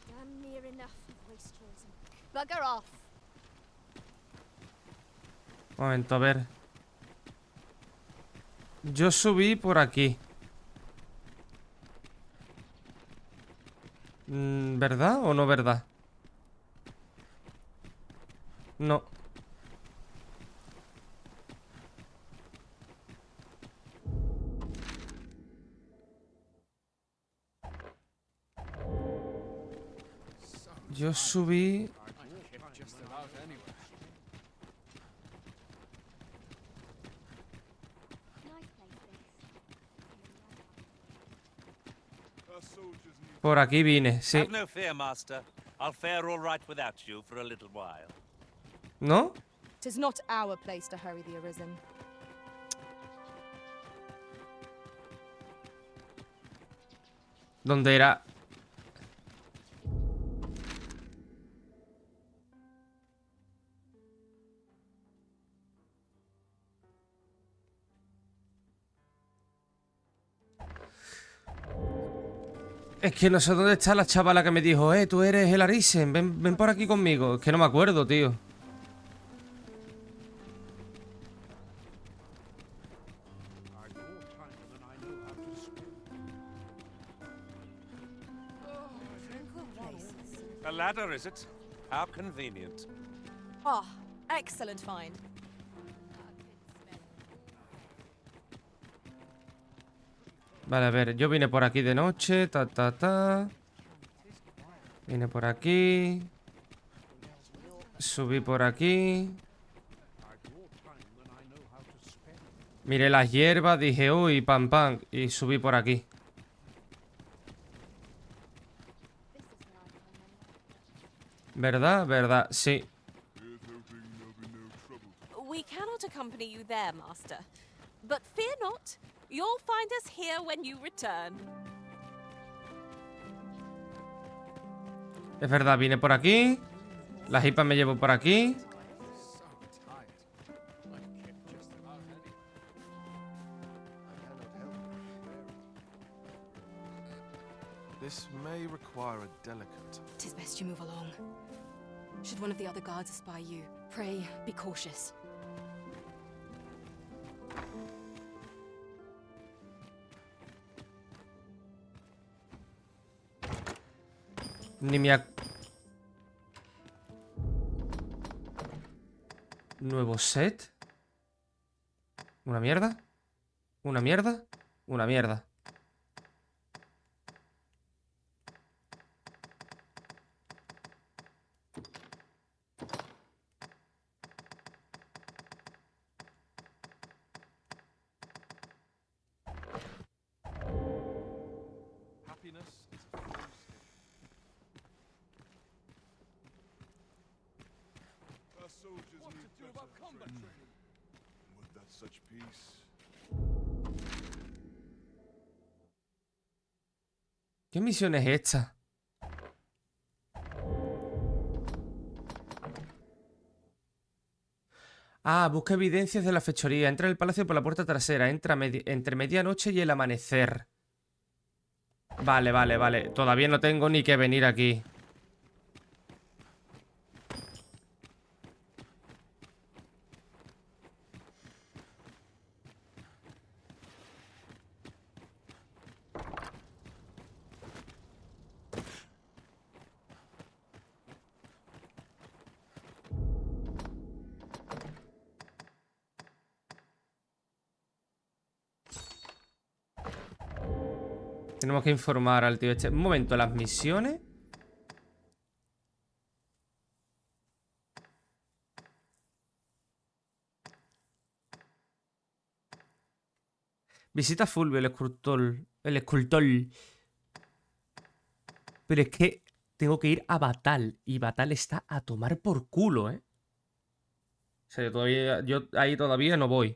Damn near enough of wastrels. Bugger off. un momento, a ver. Yo subí por aquí. ¿Verdad o no verdad? No. Yo subí... Just about anywhere. Por aquí vine, sí. Have no fear, master. I'll fare all right without you for a little while. ¿No? 'Tis not our place to hurry the Arisen. ¿Dónde era? Es que no sé dónde está la chavala que me dijo, tú eres el Arisen, ven por aquí conmigo. Es que no me acuerdo, tío. A ladder, is it? How convenient. Ah, excellent find. Vale, a ver, yo vine por aquí de noche, Vine por aquí. Subí por aquí. Miré las hierbas, dije, uy, pam, pam. Y subí por aquí. ¿Verdad? ¿Verdad? Sí. We cannot not accompany you there, Master. But fear not, you'll find us here when you return. Es verdad, vine por aquí. La hipa me llevo por aquí. This may require a delicate. 'Tis best you move along. Should one of the other guards espy you, pray be cautious. Ni me ac... Nuevo set. Una mierda. Una mierda. Una mierda. ¿Qué misión es esta? Ah, busca evidencias de la fechoría. Entra en el palacio por la puerta trasera. Entra entre medianoche y el amanecer. Vale, vale, vale. Todavía no tengo ni que venir aquí. Tenemos que informar al tío este. Un momento, las misiones. Visita Fulvio, el escultor. El escultor. Pero es que tengo que ir a Batal. Y Batal está a tomar por culo, ¿eh? O sea, yo ahí todavía no voy.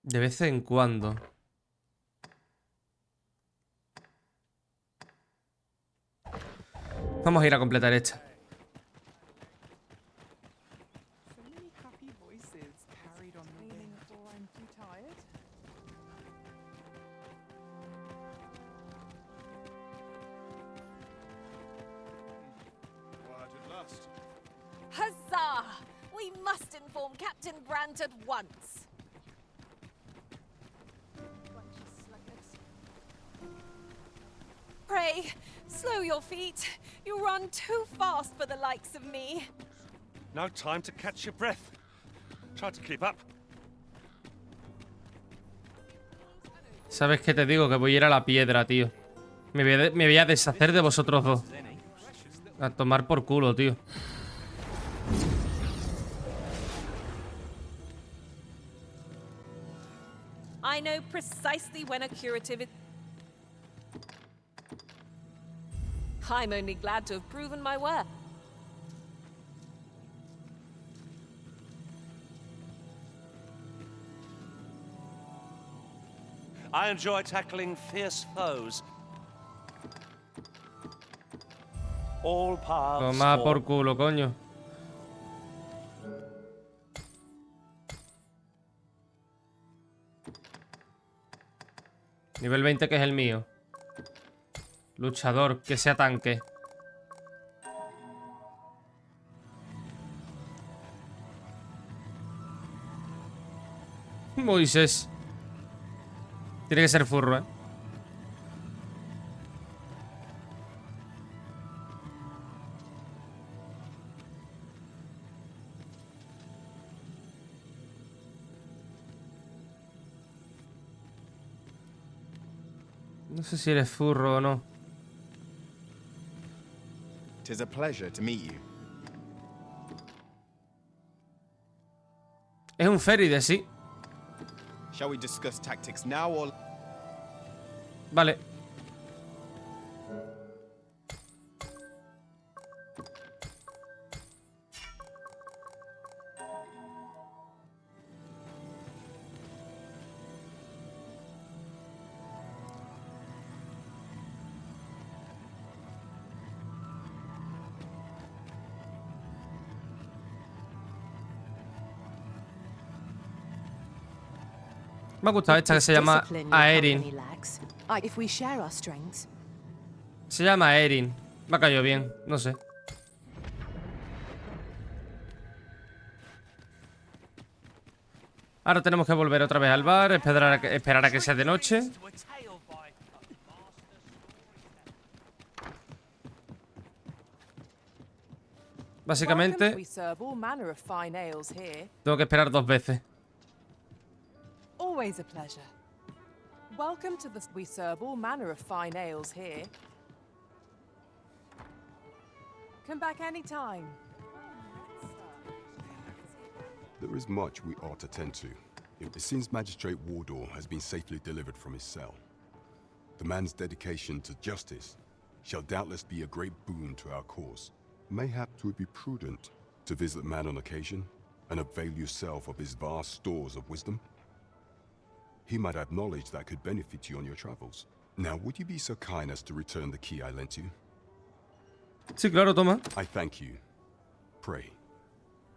De vez en cuando. Vamos a ir a completar esta. Huzzah! We must inform Captain Grant at once. Pray, slow your feet. You run too fast for the likes of me. No time to catch your breath. Try to keep up. ¿Sabes qué te digo? Que voy a ir a la piedra, tío. Me voy a deshacer de vosotros dos. A tomar por culo, tío. I know precisely when a curative is... I'm only glad to have proven my worth. I enjoy tackling fierce foes. All paths. Toma por culo, coño. Nivel 20, que es el mío. Luchador, que sea tanque. Moisés. Tiene que ser furro, ¿eh? No sé si eres furro o no. 'Tis a pleasure to meet you. Es un ferry, sí. Shall we discuss tactics now or... Vale. Me ha gustado esta que se llama Aerin. Se llama Aerin. Me ha caído bien, no sé. Ahora tenemos que volver otra vez al bar, esperar a que sea de noche. Básicamente, tengo que esperar 2 veces. Always a pleasure. Welcome to the... We serve all manner of fine ales here. Come back anytime. There is much we ought to tend to. It seems Magistrate Wardor has been safely delivered from his cell. The man's dedication to justice shall doubtless be a great boon to our cause. Mayhap 'twould be prudent to visit the man on occasion and avail yourself of his vast stores of wisdom. He might have knowledge that could benefit you on your travels. Now, would you be so kind as to return the key I lent you? Sí, claro, toma. I thank you. Pray,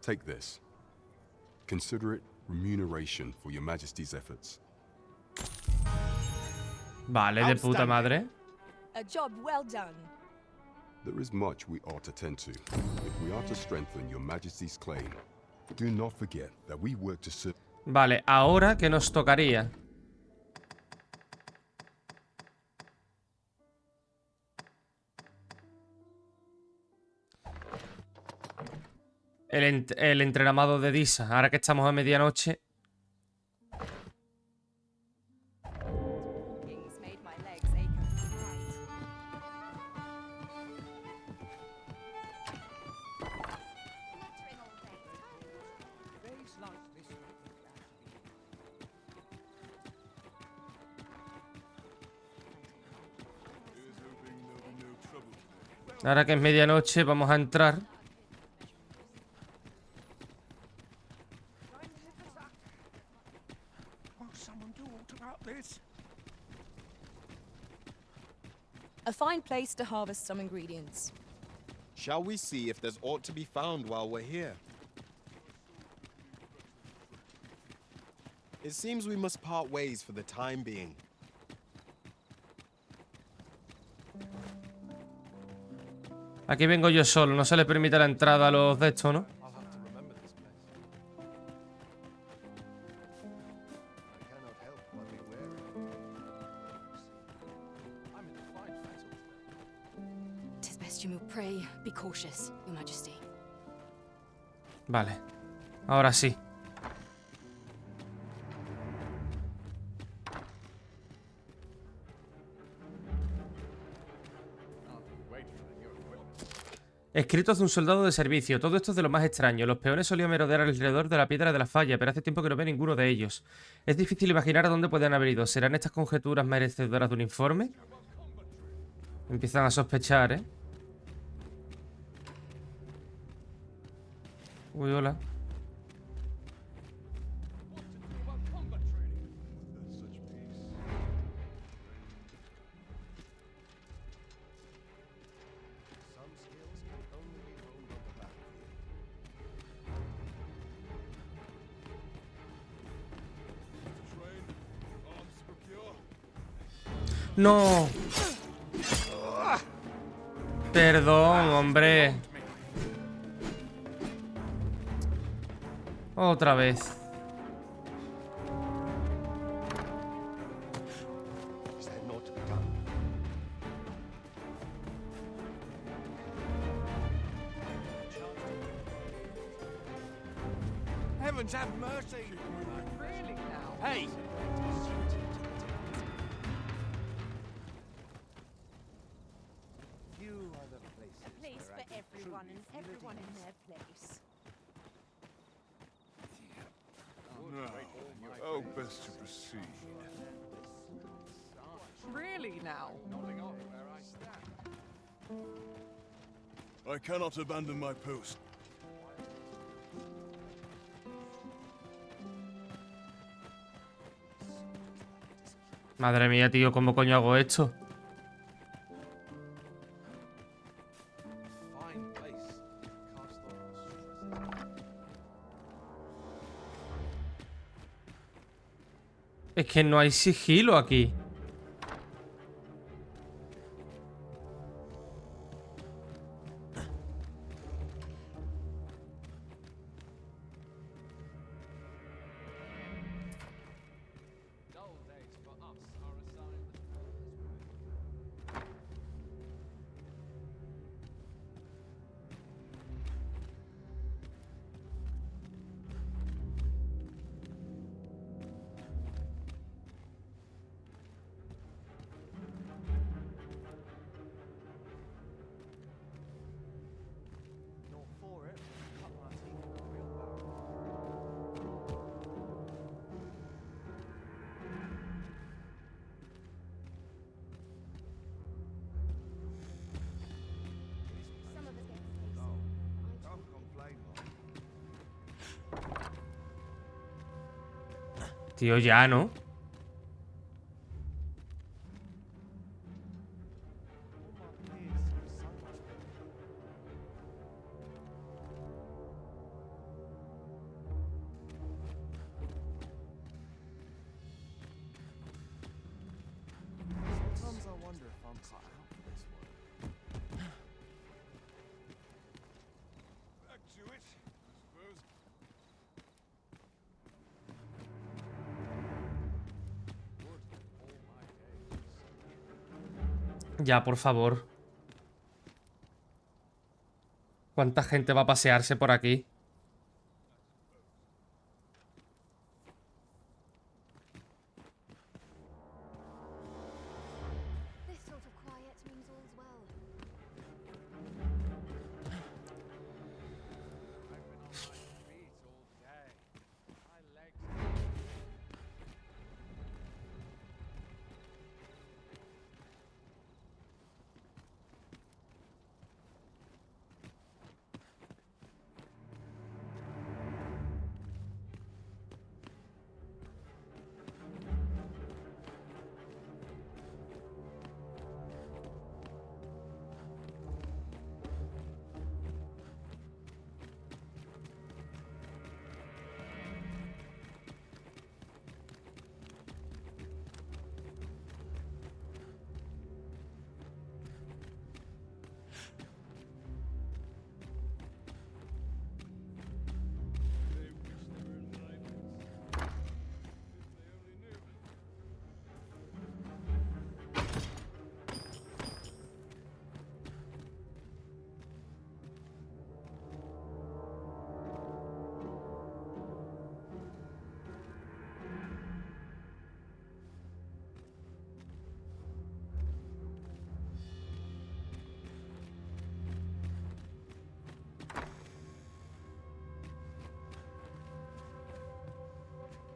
take this. Consider it remuneration for your Majesty's efforts. Vale, de puta madre. A job well done. There is much we ought to tend to. If we are to strengthen your Majesty's claim, do not forget that we work to serve. Vale, ahora que nos tocaría. El entrenamado de Disa. Ahora que estamos a medianoche. Ahora que es medianoche, vamos a entrar. A fine place to harvest some ingredients. Shall we see if there's aught to be found while we're here? It seems we must part ways for the time being. Aquí vengo yo solo, no se le permite la entrada a los de estos, ¿no? Tis best you will pray, be cautious, Your Majesty. Vale, ahora sí. Escritos de un soldado de servicio. Todo esto es de lo más extraño. Los peones solían merodear alrededor de la piedra de la falla, pero hace tiempo que no veo ninguno de ellos. Es difícil imaginar a dónde pueden haber ido. ¿Serán estas conjeturas merecedoras de un informe? Empiezan a sospechar, ¿eh? Uy, hola. No. Perdón, hombre. Otra vez. Heavens have mercy! Really now? Hey! A place for everyone and everyone in their place. Oh, best to proceed. Really now? I cannot abandon my post. Madre mía, tío, ¿cómo coño hago esto? Es que no hay sigilo aquí. Tío, ya, ¿no? Sometimes I wonder if I'm cut out for this one. Back to it, I suppose. Ya, por favor. ¿Cuánta gente va a pasearse por aquí? This sort of quiet means all's well.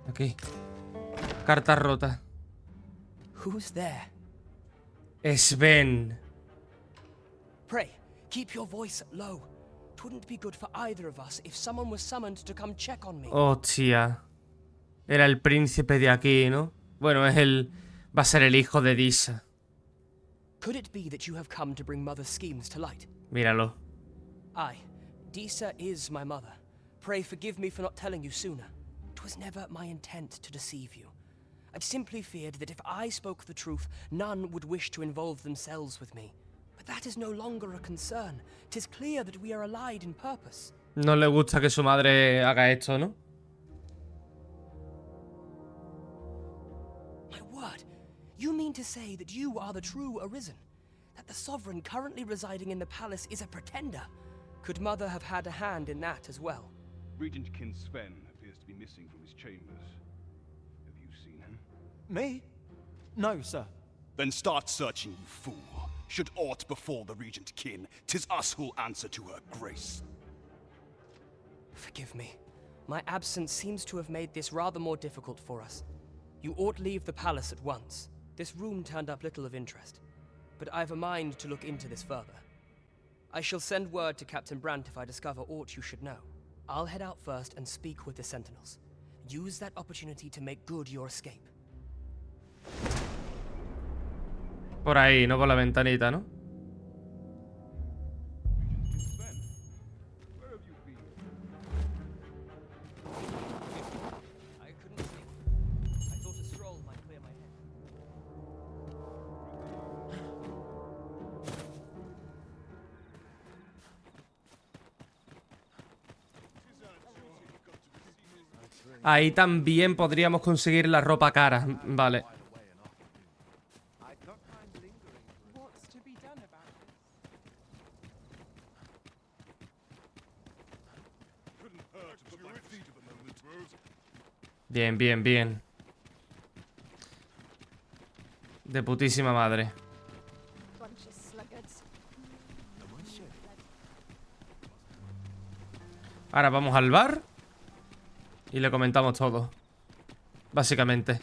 Aquí. Carta rota. Who's there? Sven. Pray, keep your voice low. It wouldn't be good for either of us if someone was summoned to come check on me. Hostia. Era el príncipe de aquí, ¿no? Bueno, es el... Va a ser el hijo de Disa. Could it be that you have come to bring Mother's schemes to light? Míralo. Aye, Disa is my mother. Pray forgive me for not telling you sooner. It was never my intent to deceive you. I'd simply feared that if I spoke the truth, none would wish to involve themselves with me. But that is no longer a concern. 'Tis clear that we are allied in purpose. No le gusta que su madre haga esto, ¿no? My word, you mean to say that you are the true Arisen? That the sovereign currently residing in the palace is a pretender? Could Mother have had a hand in that as well? Regent Kin Sven appears to be missing from his chambers. Have you seen him? Me? No, sir. Then start searching, you fool. Should aught befall the Regent Kin, 'tis us who'll answer to her grace. Forgive me. My absence seems to have made this rather more difficult for us. You ought leave the palace at once. This room turned up little of interest, but I've a mind to look into this further. I shall send word to Captain Brandt if I discover aught you should know. I'll head out first and speak with the Sentinels. Use that opportunity to make good your escape. Por ahí, no por la ventanita, ¿no? I couldn't sleep. I thought a stroll Ahí también podríamos conseguir la ropa cara. Vale. Bien, bien, bien. De putísima madre. Ahora vamos al bar y le comentamos todo. Básicamente.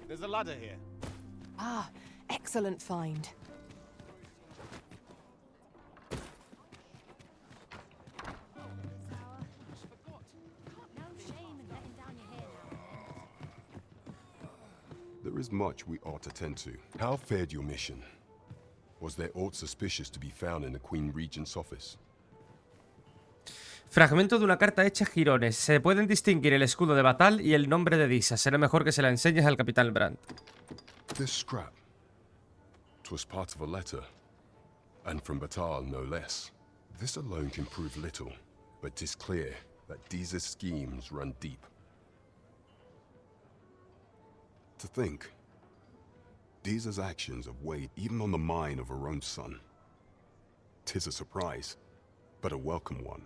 There's a ladder here. Ah, excellent find. There is much we ought to tend to. How fared your mission? Was there aught suspicious to be found in the Queen Regent's office? Fragmento de una carta hecha a jirones. Se pueden distinguir el escudo de Batal y el nombre de Disa. Será mejor que se la enseñes al Capitán Brandt. This scrap. 'Twas part of a letter. And from Batal, no less. This alone can prove little, but 'tis clear that Disa's schemes run deep. To think, Disa's actions have weighed even on the mind of her own son. 'Tis a surprise, but a welcome one.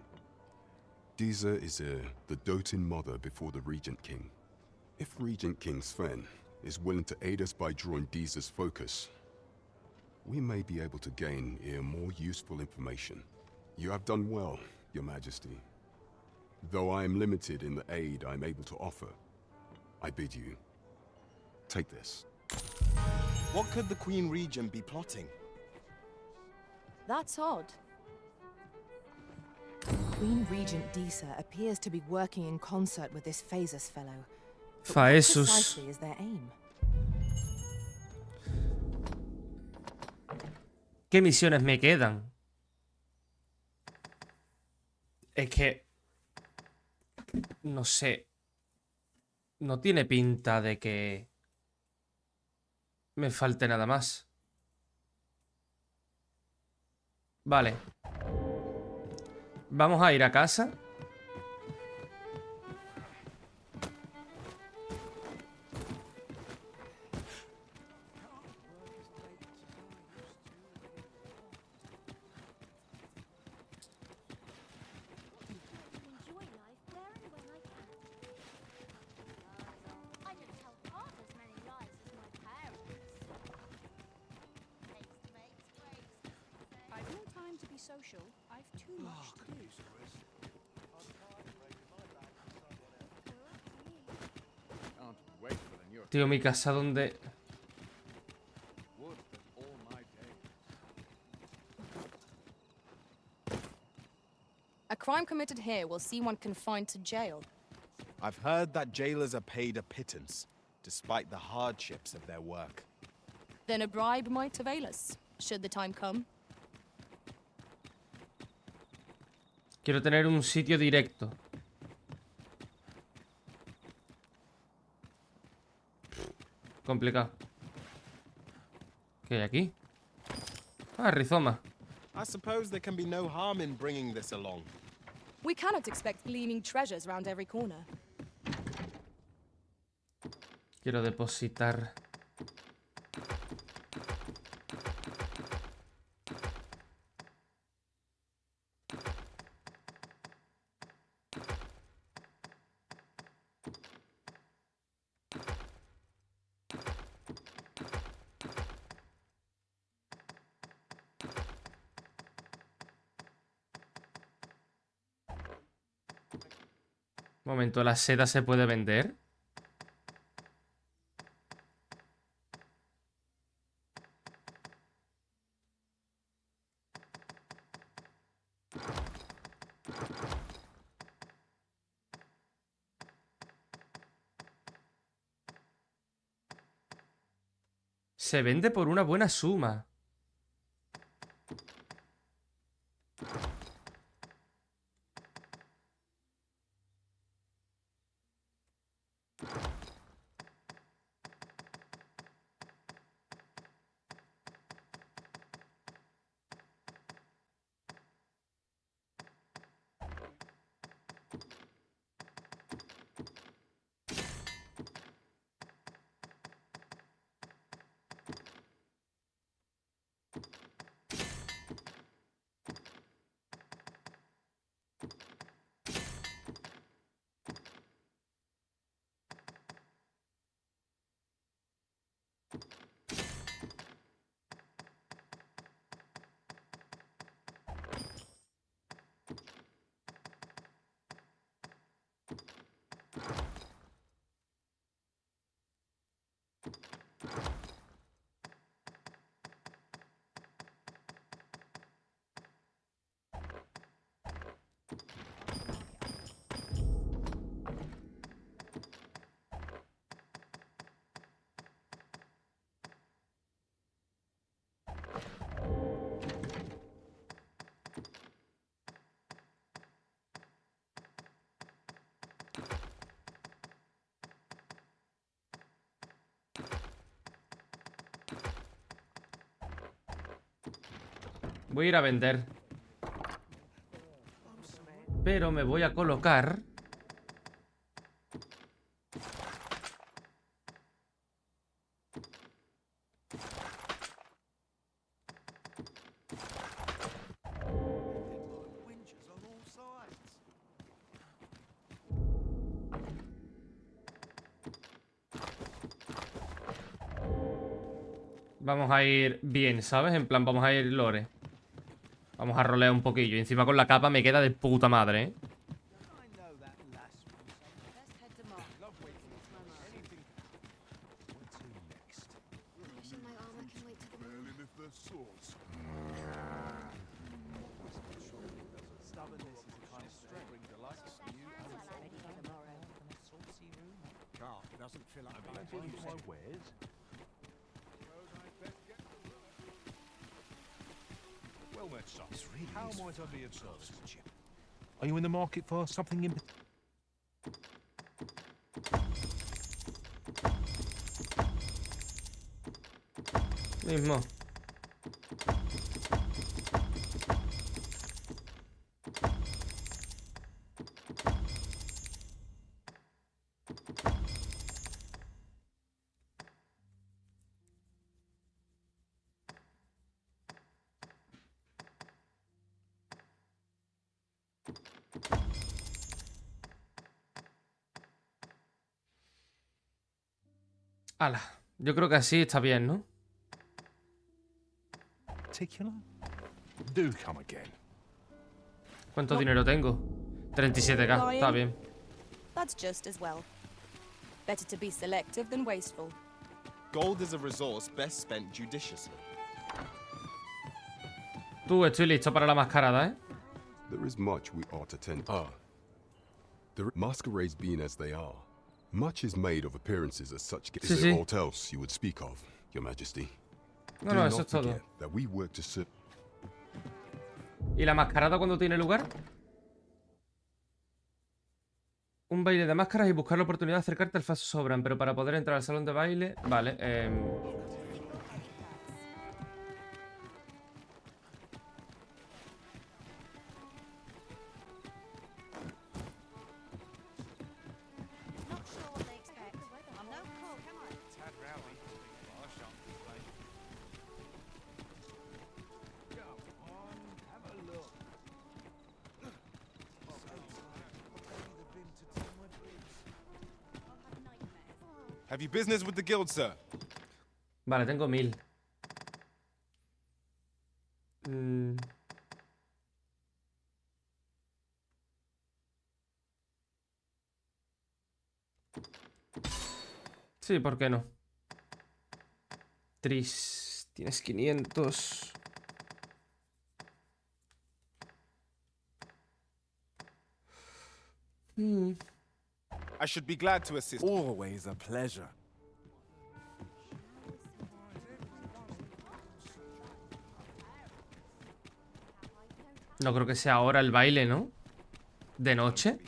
Disa is the doting mother before the Regent King. If Regent King Sven is willing to aid us by drawing Disa's focus, we may be able to gain more useful information. You have done well, Your Majesty. Though I am limited in the aid I'm able to offer, I bid you, take this. What could the Queen Regent be plotting? That's odd. Queen Regent Disa appears to be working in concert with this Phaesus fellow. But what Phaesus. precisely is their aim? ¿Qué misiones me quedan? Es que... no sé. No tiene pinta de que... me falte nada más. Vale. Vamos a ir a casa. I've no time to be social. I've too much to do. Can't wait for the new Tío, mi casa donde... wood that all my day. A crime committed here will see one confined to jail. I've heard that jailers are paid a pittance, despite the hardships of their work. Then a bribe might avail us, should the time come. Quiero tener un sitio directo. Complicado. ¿Qué hay aquí? Ah, rizoma. I suppose there can be no harm in bringing this along. We cannot expect gleaming treasures round every corner. Quiero depositar. Un momento, ¿la seda se puede vender? Se vende por una buena suma. Voy a ir a vender. Pero me voy a colocar... Vamos a ir bien, ¿sabes? En plan, vamos a ir lore. Vamos a rolear un poquillo. Y encima con la capa me queda de puta madre, ¿eh? Well met, son. How might I be of service to you? Are you in the market for something in... Mismo. Ala, yo creo que así está bien, ¿no? Particular? Do come again. ¿Cuánto dinero tengo? 37k, está bien. That's just as well. Better to be selective than wasteful. Gold is a resource best spent judiciously. Tú, estoy listo para la mascarada, ¿eh? There is much we ought to tend. The masquerades being as they are, much is made of appearances as such. Is there aught else you would speak of, Your Majesty? No, no, eso es todo. That we work to serve. ¿Y la mascarada cuándo tiene lugar? Un baile de máscaras y buscar la oportunidad de acercarte al falso sobran, pero para poder entrar al salón de baile... Vale, Have you business with the guild, sir? Vale, tengo 1000. Sí, ¿por qué no? Tris, tienes 500. I should be glad to assist. Always a pleasure. No creo que sea ahora el baile, ¿no? ¿De noche?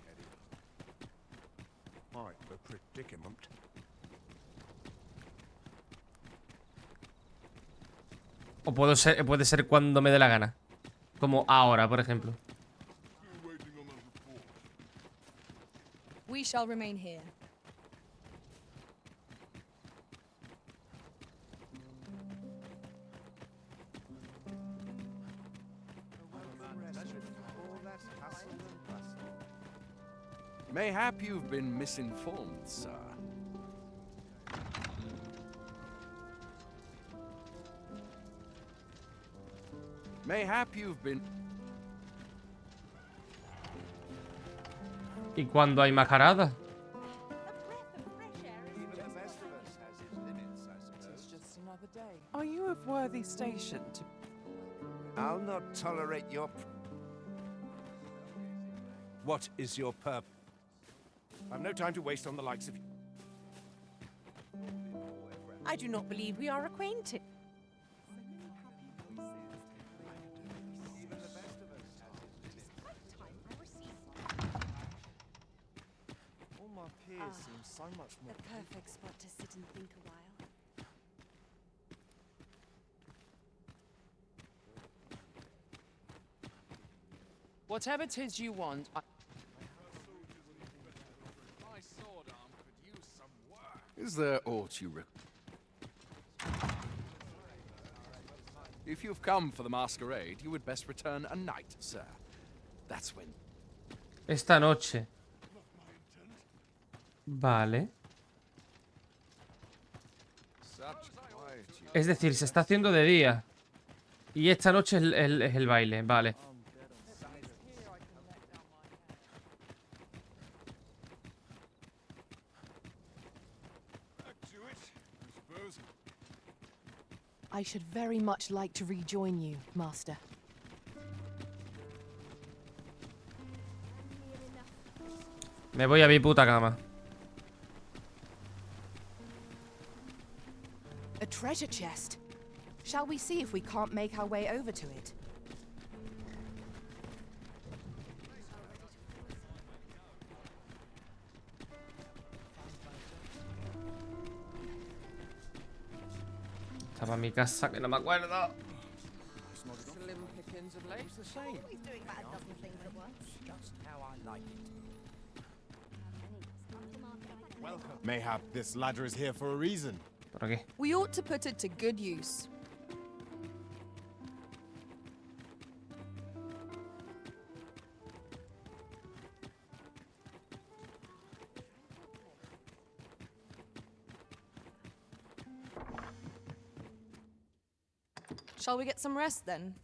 O puede ser cuando me dé la gana. Como ahora, por ejemplo. We shall remain here. Mayhap you've been misinformed, sir. Mayhap you've been... ¿Y cuándo hay mascarada? Are you of worthy station to... I'll not tolerate your... What is your purpose? I've no time to waste on the likes of you. I do not believe we are acquainted. All my peers seem so much more... The perfect spot to sit and think a while. Whatever 'tis you want, My sword arm could use some work. Is there aught you If you've come for the masquerade, you would best return a night, sir. That's when. Esta noche. Vale. Es decir, se está haciendo de día. Y esta noche es el baile, vale. I should very much like to rejoin you, Master. Me voy a mi puta cama. A treasure chest. Shall we see if we can't make our way over to it? Estaba en mi casa, que no me acuerdo. Slim pickings of late. It's the same. Always doing about a dozen things at once. Just how I like it. Welcome. Mayhap this ladder is here for a reason. Por aquí. We ought to put it to good use. Shall we get some rest then?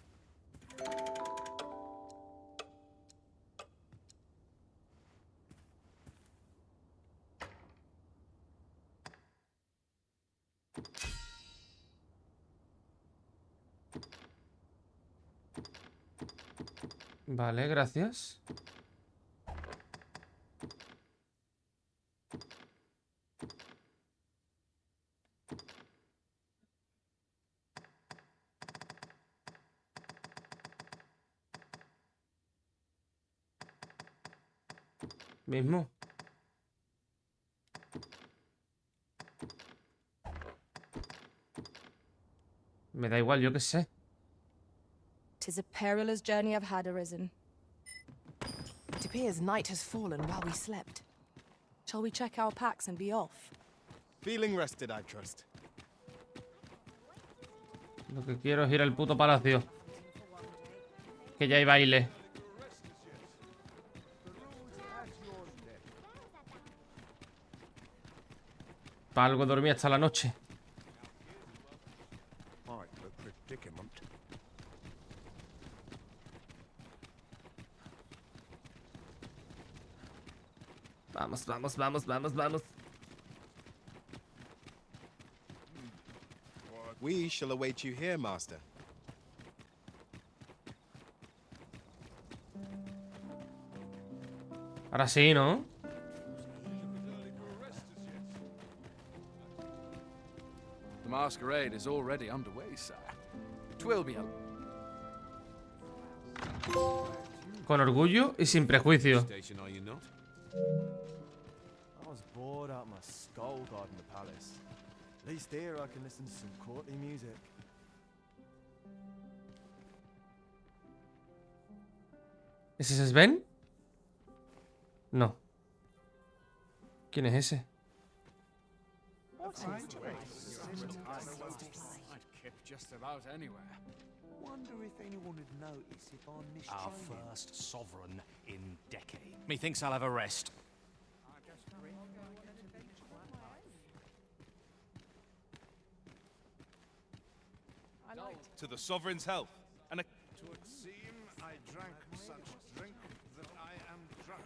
Vale, gracias. Mismo. Me da igual, yo qué sé. 'Tis a perilous journey I've had, Arisen. It appears night has fallen while we slept. Shall we check our packs and be off? Feeling rested, I trust. Lo que quiero es ir al puto palacio. Que ya hay baile. Para algo dormí hasta la noche. Vamos, vamos, vamos, vamos, vamos. We shall await you here, Master. Ahora sí, ¿no? The masquerade is already underway, sir. It will be a... Con orgullo y sin prejuicio. I was bored out my skull guarding the palace. At least here I can listen to some courtly music. ¿Ese es Sven? No. ¿Quién es ese? I'd kip just about anywhere. Wonder if anyone would notice if I'm Our mistraining. first sovereign in decade. Methinks I'll have a rest. To the sovereign's health. And a... Twould seem I drank such drink that I am drunk.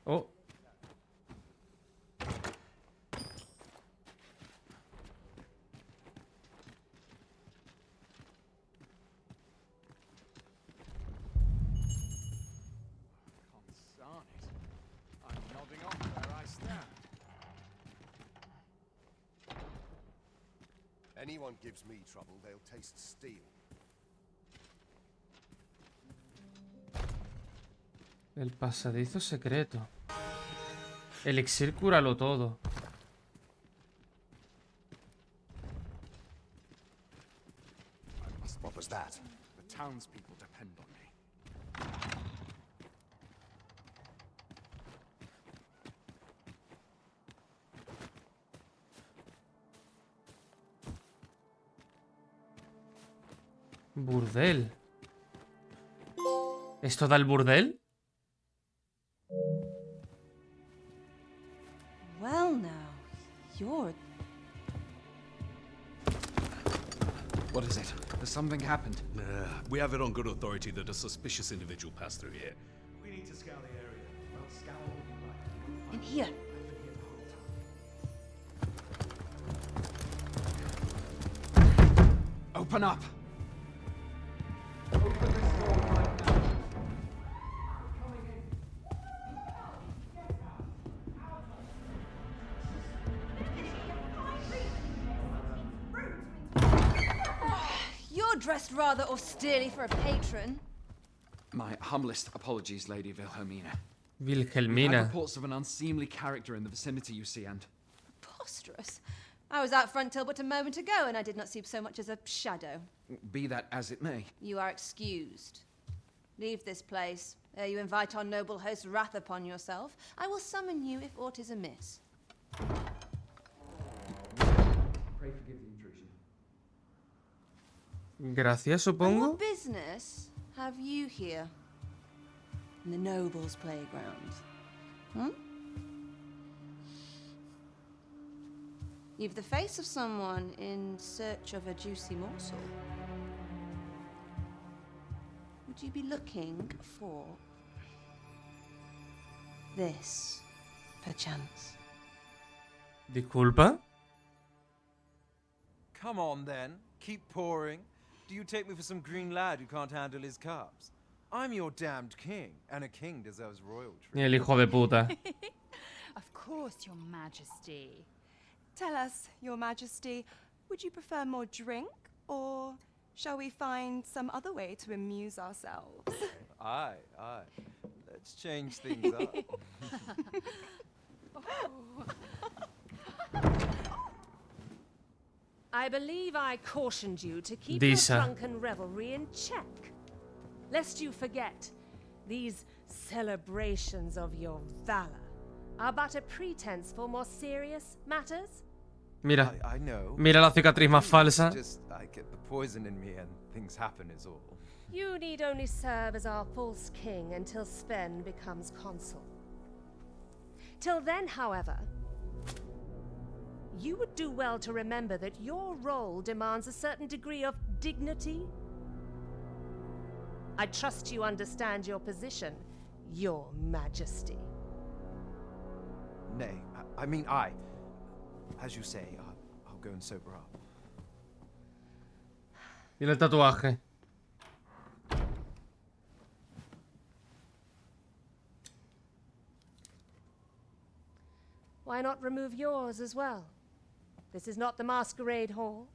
Oh. I'm nodding off where I stand. Anyone gives me trouble, they'll taste steel. El pasadizo secreto. Elixir, cúralo todo. What was that? The townspeople depend on me. Burdel. ¿Esto da el burdel? Well, now, you're... What is it? Has something happened? We have it on good authority that a suspicious individual passed through here. We need to scour the area. Well, scour all you like. In here. Open up! You're dressed rather austerely for a patron. My humblest apologies, Lady Wilhelmina. Wilhelmina. We have reports of an unseemly character in the vicinity, you see, and... Preposterous. I was out front till but a moment ago, and I did not see so much as a shadow. Be that as it may. You are excused. Leave this place, ere you invite our noble host's wrath upon yourself. I will summon you if aught is amiss. Pray forgive the intrusion. Gracias, And supongo. what business have you here? In the nobles' playground? Hmm? You've the face of someone in search of a juicy morsel. Would you be looking for this, perchance? Disculpa. Come on, then. Keep pouring. Do you take me for some green lad who can't handle his cups? I'm your damned king, and a king deserves royal treatment. El hijo de puta. Of course, Your Majesty. Tell us, Your Majesty, would you prefer more drink, or shall we find some other way to amuse ourselves? Aye, aye. Let's change things up. I believe I cautioned you to keep Disa. your drunken revelry in check, lest you forget these celebrations of your valor are but a pretense for more serious matters. Mira. I know. Mira la cicatriz más falsa. Just I get the poison in me and things happen is all. You need only serve as our false king until Sven becomes consul. Till then, however, you would do well to remember that your role demands a certain degree of dignity. I trust you understand your position, Your Majesty. Nay, I mean I. As you say, I'll go and sober up. Mira el tatuaje. Why not remove yours as well? This is not the masquerade hall,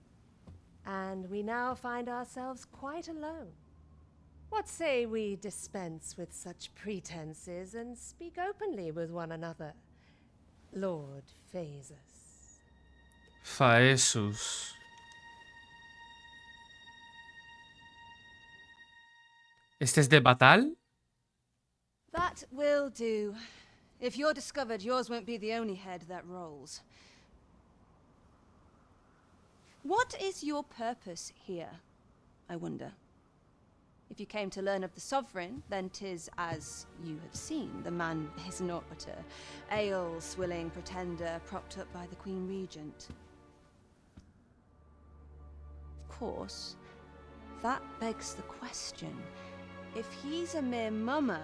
and we now find ourselves quite alone. What say we dispense with such pretenses and speak openly with one another, Lord Phaesus? Phaesus. ¿Este es de Batal? That will do. If you're discovered, yours won't be the only head that rolls. What is your purpose here, I wonder? If you came to learn of the Sovereign, then 'tis as you have seen. The man is naught but a ale-swilling pretender propped up by the Queen Regent. Of course, that begs the question. If he's a mere mummer,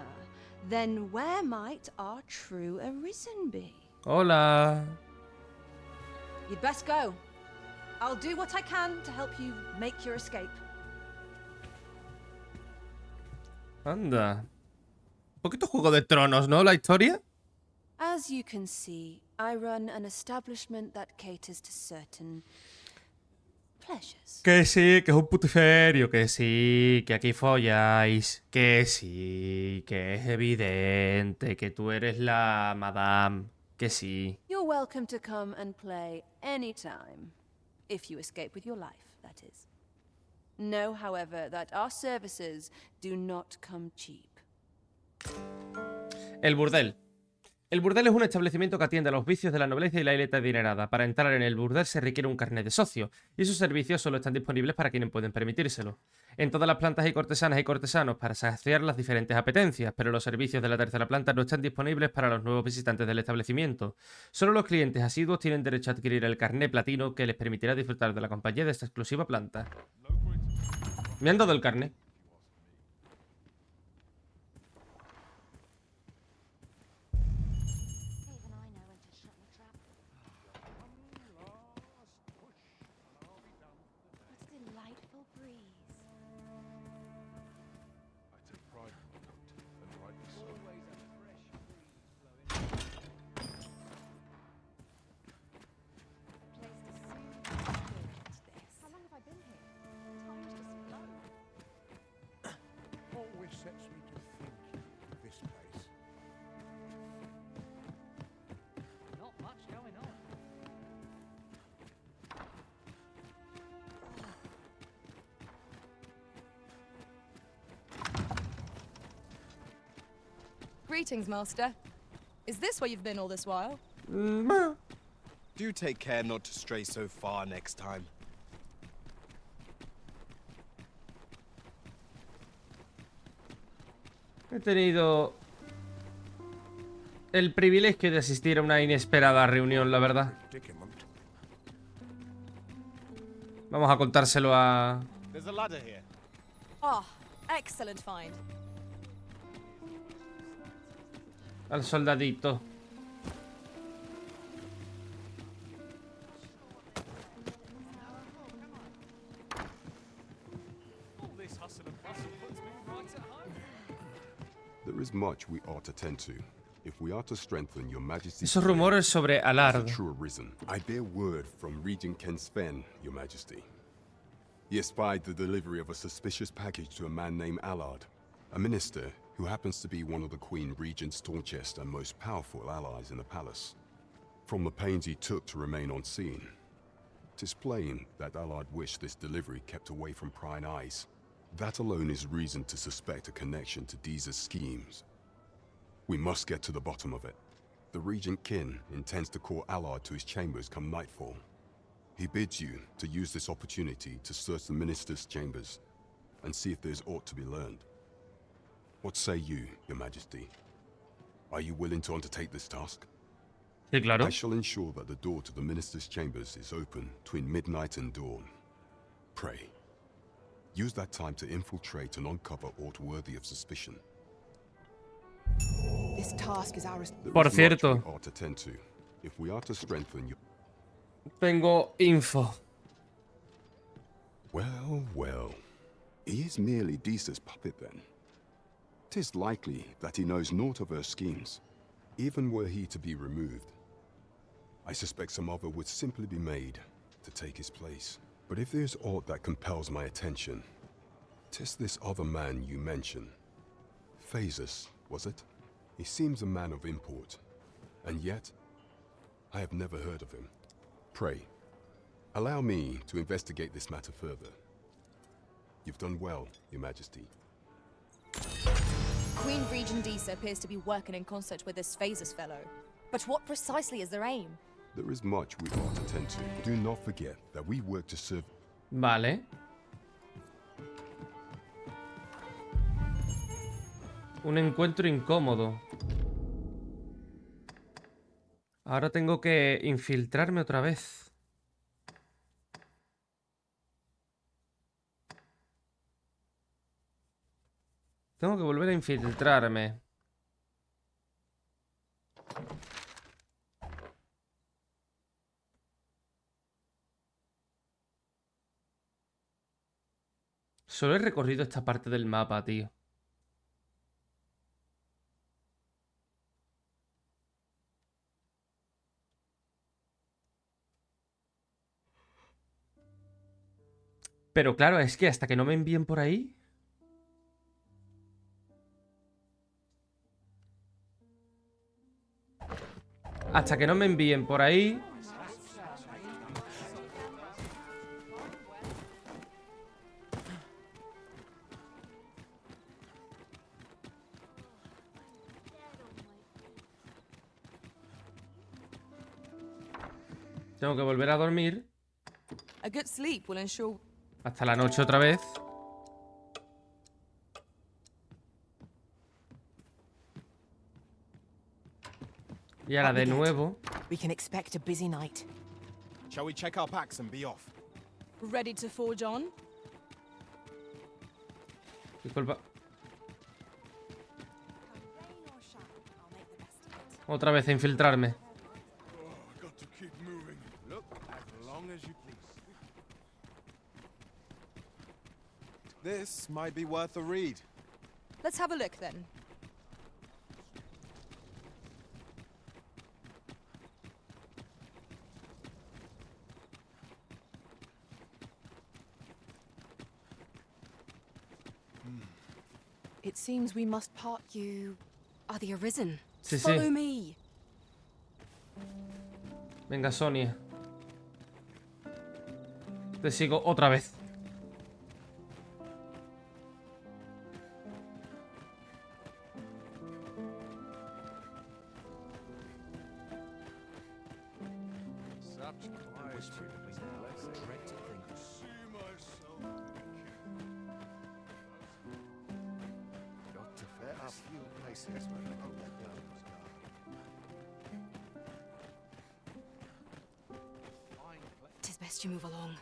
then where might our true Arisen be? Hola. You'd best go. I'll do what I can to help you make your escape. Anda. Un poquito Juego de Tronos, ¿no? La historia. As you can see, I run an establishment that caters to certain pleasures. Que sí, que es un putiferio. Que sí, que aquí folláis. Que sí, que es evidente. Que tú eres la madame. Que sí. You're welcome to come and play anytime. If you escape with your life, that is. Know, however, that our services do not come cheap. El burdel. El burdel es un establecimiento que atiende a los vicios de la nobleza y la élite adinerada. Para entrar en el burdel se requiere un carnet de socio, y sus servicios solo están disponibles para quienes pueden permitírselo. En todas las plantas hay cortesanas y cortesanos para saciar las diferentes apetencias, pero los servicios de la tercera planta no están disponibles para los nuevos visitantes del establecimiento. Solo los clientes asiduos tienen derecho a adquirir el carnet platino que les permitirá disfrutar de la compañía de esta exclusiva planta. Me han dado el carnet. Always sets me to think of this place. Not much going on. Greetings, Master. Is this where you've been all this while? Do take care not to stray so far next time. He tenido el privilegio de asistir a una inesperada reunión, la verdad. Vamos a contárselo a... There's a ladder here. Ah, excellent find. al soldadito. There is much we ought to tend to. If we are to strengthen your Majesty's... Esos rumores sobre Alard. True arisen. I bear word from Regent Ken Sven, Your Majesty. He espied the delivery of a suspicious package to a man named Allard, a minister who happens to be one of the Queen Regent's staunchest and most powerful allies in the palace. From the pains he took to remain on scene, 'tis plain that Allard wished this delivery kept away from prying eyes. That alone is reason to suspect a connection to Deeza's schemes. We must get to the bottom of it. The Regent Kin intends to call Allard to his chambers come nightfall. He bids you to use this opportunity to search the minister's chambers and see if there's aught to be learned. What say you, Your Majesty? Are you willing to undertake this task? Sí, claro. I shall ensure that the door to the minister's chambers is open between midnight and dawn. Pray, use that time to infiltrate and uncover aught worthy of suspicion. This task is ours. Por cierto, we ought to tend to, if we are to strengthen your... tengo info. Well, well. He is merely Deeza's puppet then. 'Tis likely that he knows naught of her schemes. Even were he to be removed, I suspect some other would simply be made to take his place. But if there's aught that compels my attention, 'tis this other man you mention. Phasus, was it? He seems a man of import, and yet I have never heard of him. Pray, allow me to investigate this matter further. You've done well, Your Majesty. Queen Regent Deesa appears to be working in concert with this Phasus fellow. But what precisely is their aim? There is much we ought to tend to. Do not forget that we work to serve... Vale. Un encuentro incómodo. Ahora tengo que infiltrarme otra vez. Tengo que volver a infiltrarme. Solo he recorrido esta parte del mapa, tío. Pero claro, es que hasta que no me envíen por ahí... hasta que no me envíen por ahí. Tengo que volver a dormir. A good sleep will ensure. Hasta la noche otra vez. Y ahora de nuevo. We can expect a busy night. Shall we check our packs and be off? Ready to forge on? Disculpa. Otra vez a infiltrarme. Look, as long as you please. This might be worth a read. Let's have a look then. It seems we must part. You are the Arisen. Sí, sí. Follow me. Venga, Sonia. Te sigo otra vez. Tis best you move along.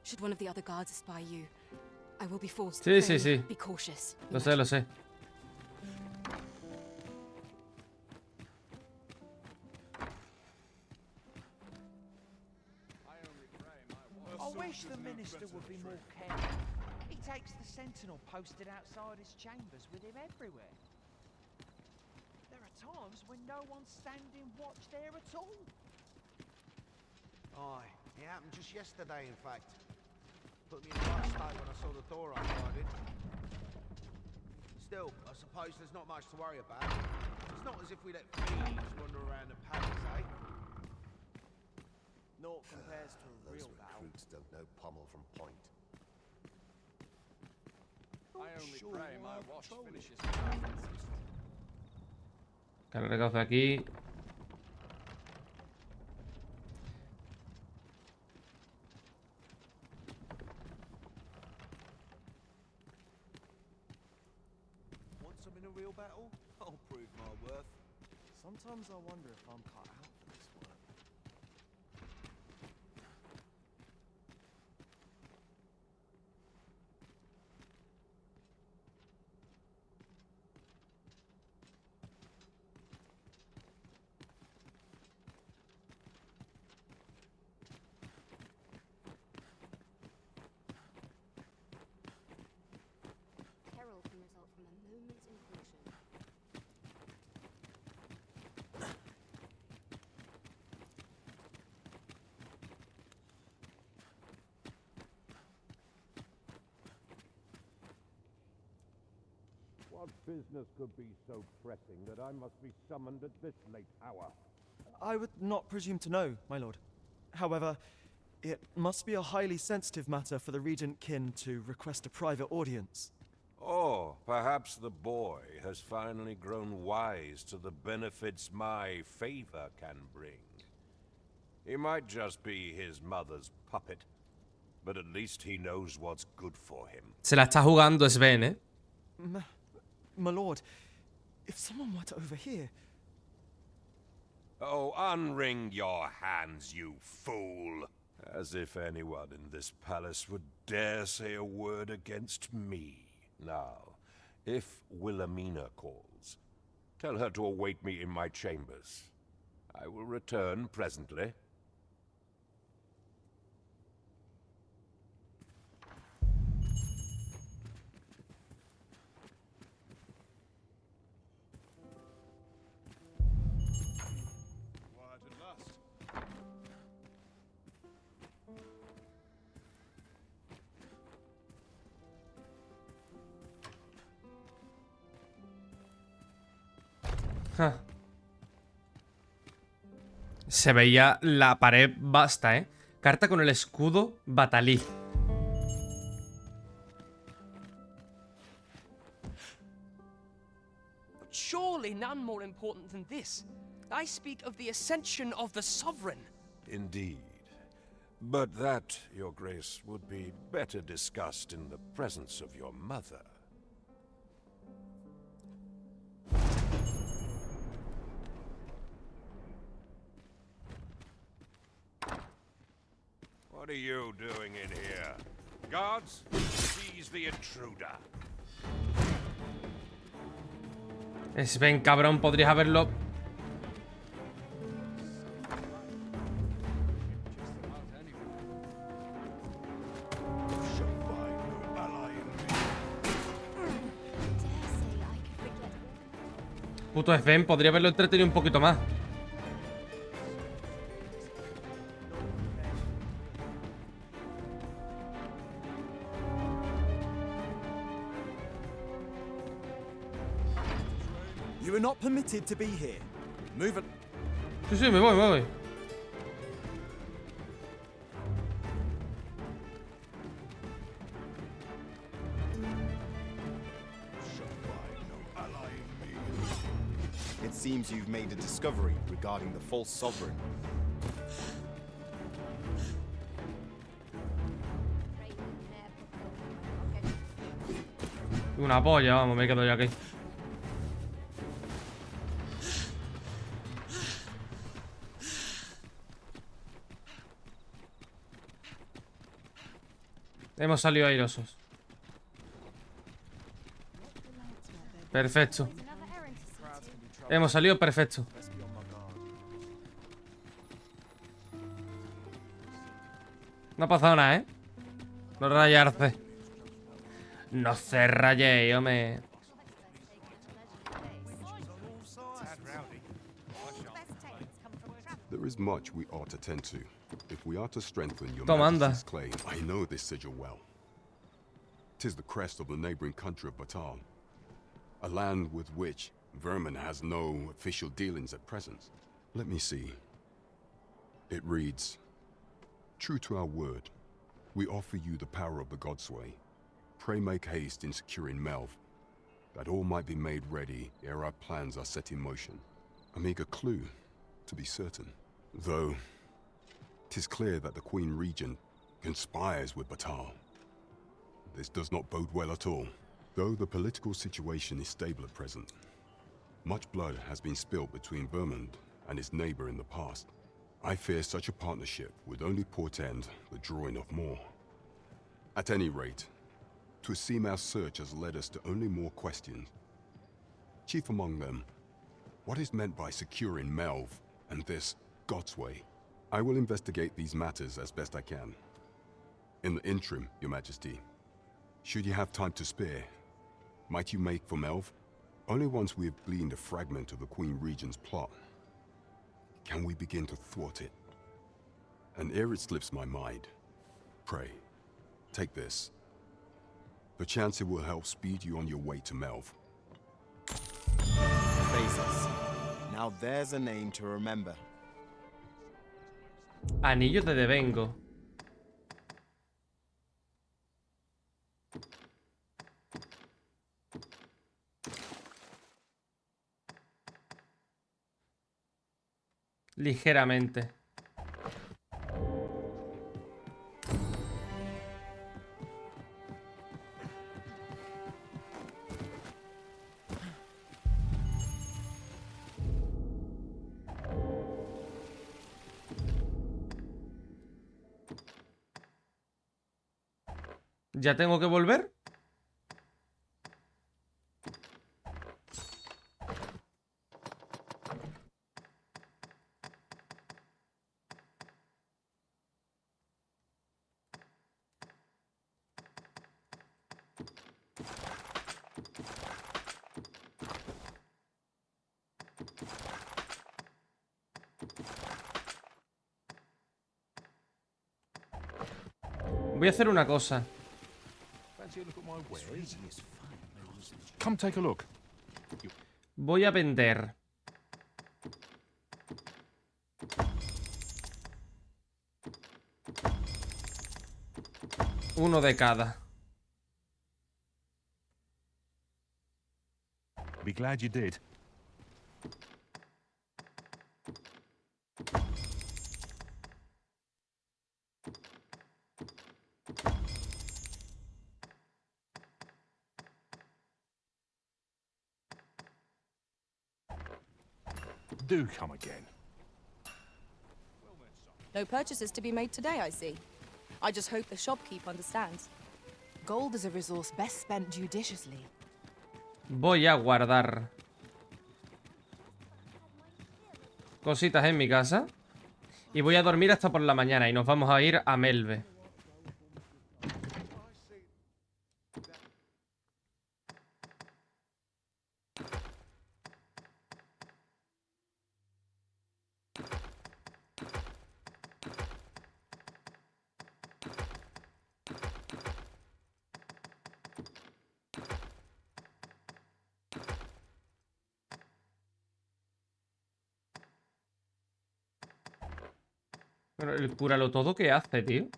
Should one of the other guards espy you, I will be forced Sí, to sí, sí. Be cautious. Lo sé, lo sé. I wish the minister would be more careful. He takes the sentinel posted outside his chambers with him everywhere. There are times when no one's standing watch there at all. Aye, it happened just yesterday, in fact. Put me in the right state when I saw the door unguarded. Still, I suppose there's not much to worry about. It's not as if we let thieves wander around the palace, eh? Naught compares to a real battle. Recruits don't know pommel from point. I only pray my wash finishes. Cargaos de aquí. Want some in a real battle? I'll prove my worth. Sometimes I wonder if I'm cut out for this work. Peril can result from a moment's inclusion. What business could be so pressing that I must be summoned at this late hour? I would not presume to know, my lord. However, it must be a highly sensitive matter for the regent kin to request a private audience. Oh, perhaps the boy has finally grown wise to the benefits my favor can bring. He might just be his mother's puppet, but at least he knows what's good for him. Se la está jugando Sven, ¿eh? My lord, if someone were to overhear... Oh, unwring your hands, you fool! As if anyone in this palace would dare say a word against me. Now, if Wilhelmina calls, tell her to await me in my chambers. I will return presently. Huh. Se veía la pared vasta, ¿eh? Carta con el escudo batalí. Surely none more important than this. I speak of the ascension of the sovereign. Indeed. But that, Your Grace, would be better discussed in the presence of your mother. What are you doing in here? Guards, seize the intruder. Sven, cabrón, podrías haberlo... Puto Sven, podría haberlo entretenido un poquito más. You are not permitted to be here. Move it. Sí, sí, me voy. It seems you've made a discovery regarding the false sovereign. Una polla, vamos, me quedo yo aquí. Hemos salido airosos. Perfecto. Hemos salido perfecto. No ha pasado nada, ¿eh? No rayarse. No se rayéis, hombre. There is much we ought to tend to. If we are to strengthen your Toma, Majesty's claim, I know this sigil well. 'Tis the crest of the neighboring country of Batal, a land with which Vermin has no official dealings at present. Let me see. It reads, "True to our word, we offer you the power of the Godsway. Pray make haste in securing Melv, that all might be made ready ere our plans are set in motion." A meager clue, to be certain. Though, 'tis clear that the Queen Regent conspires with Batal. This does not bode well at all. Though the political situation is stable at present, much blood has been spilled between Vermund and its neighbor in the past. I fear such a partnership would only portend the drawing of more. At any rate, 'twould seem our search has led us to only more questions. Chief among them, what is meant by securing Melv and this Godsway? I will investigate these matters as best I can. In the interim, Your Majesty, should you have time to spare, might you make for Melv? Only once we have gleaned a fragment of the Queen Regent's plot can we begin to thwart it. And ere it slips my mind, pray, take this. Perchance it will help speed you on your way to Melv. Phases. Now there's a name to remember. Anillo de devengo. Ligeramente. ¿Ya tengo que volver? Voy a hacer una cosa. Come take a look. Voy a vender Uno de cada. Be glad you did. Do come again. No purchases to be made today, I see. I just hope the shopkeep understands. Gold is a resource best spent judiciously. Voy a guardar cositas en mi casa. Y voy a dormir hasta por la mañana. Y nos vamos a ir a Melve. Pero el cúralo todo, ¿qué hace, tío?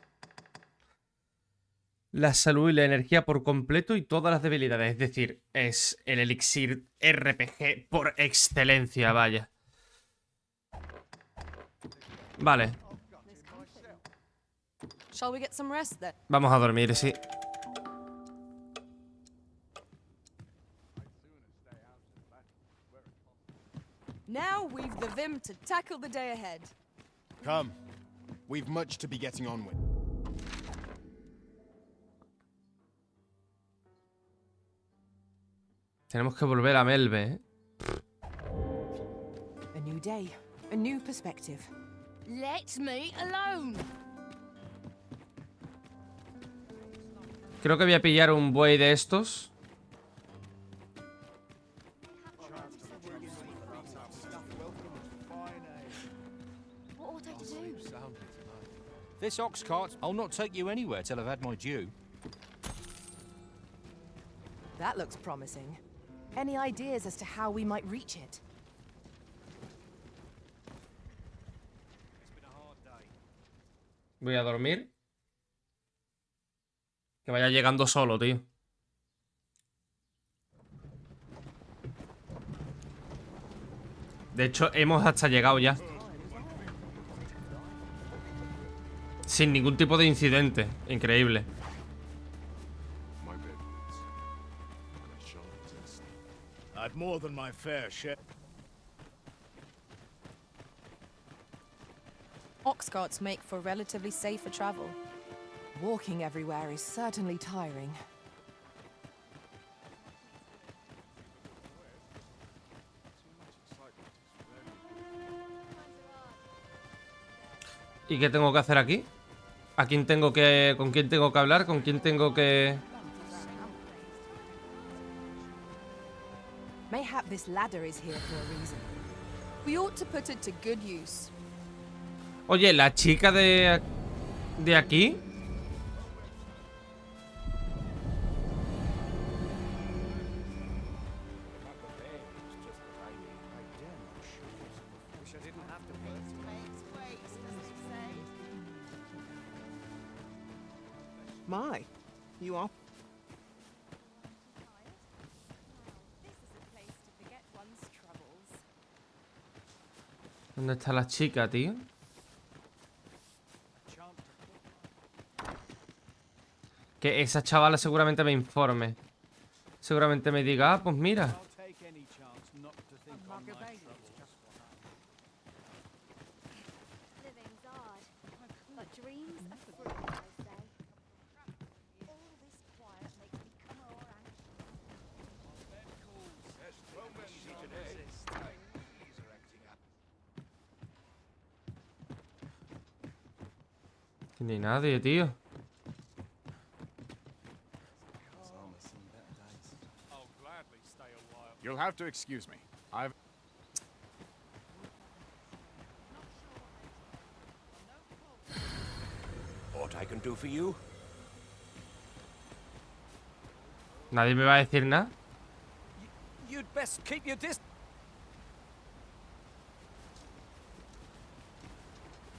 La salud y la energía por completo y todas las debilidades. Es decir, es el elixir RPG por excelencia, vaya. Vale. Shall we get some rest then? Vamos a dormir, sí. Now we've the vim to tackle the day ahead. Come. We've much to be getting on with. Tenemos que volver a Melve, ¿eh? A new day, a new perspective. Let me alone. Creo que voy a pillar un buey de estos. What ought I to do? This ox cart, I'll not take you anywhere till I've had my due. That looks promising. Any ideas as to how we might reach it? Voy a dormir. Que vaya llegando solo, tío. De hecho, hemos hasta llegado ya. Sin ningún tipo de incidente. Increíble. I've more than my fair share. Ox carts make for relatively safer travel. Walking everywhere is certainly tiring. ¿Y qué tengo que hacer aquí? ¿A quién tengo que... ¿Con quién tengo que hablar? ¿Con quién tengo que...? Mayhap this ladder is here for a reason. We ought to put it to good use. Oye, la chica de aquí. My, you are. ¿Dónde está la chica, tío? Que esa chavala seguramente me informe. Seguramente me diga, ah, pues mira. Ni nadie, tío. You'll have to excuse me. I've... Aught I can do for you? Nadie me va a decir nada. You'd best keep your distance.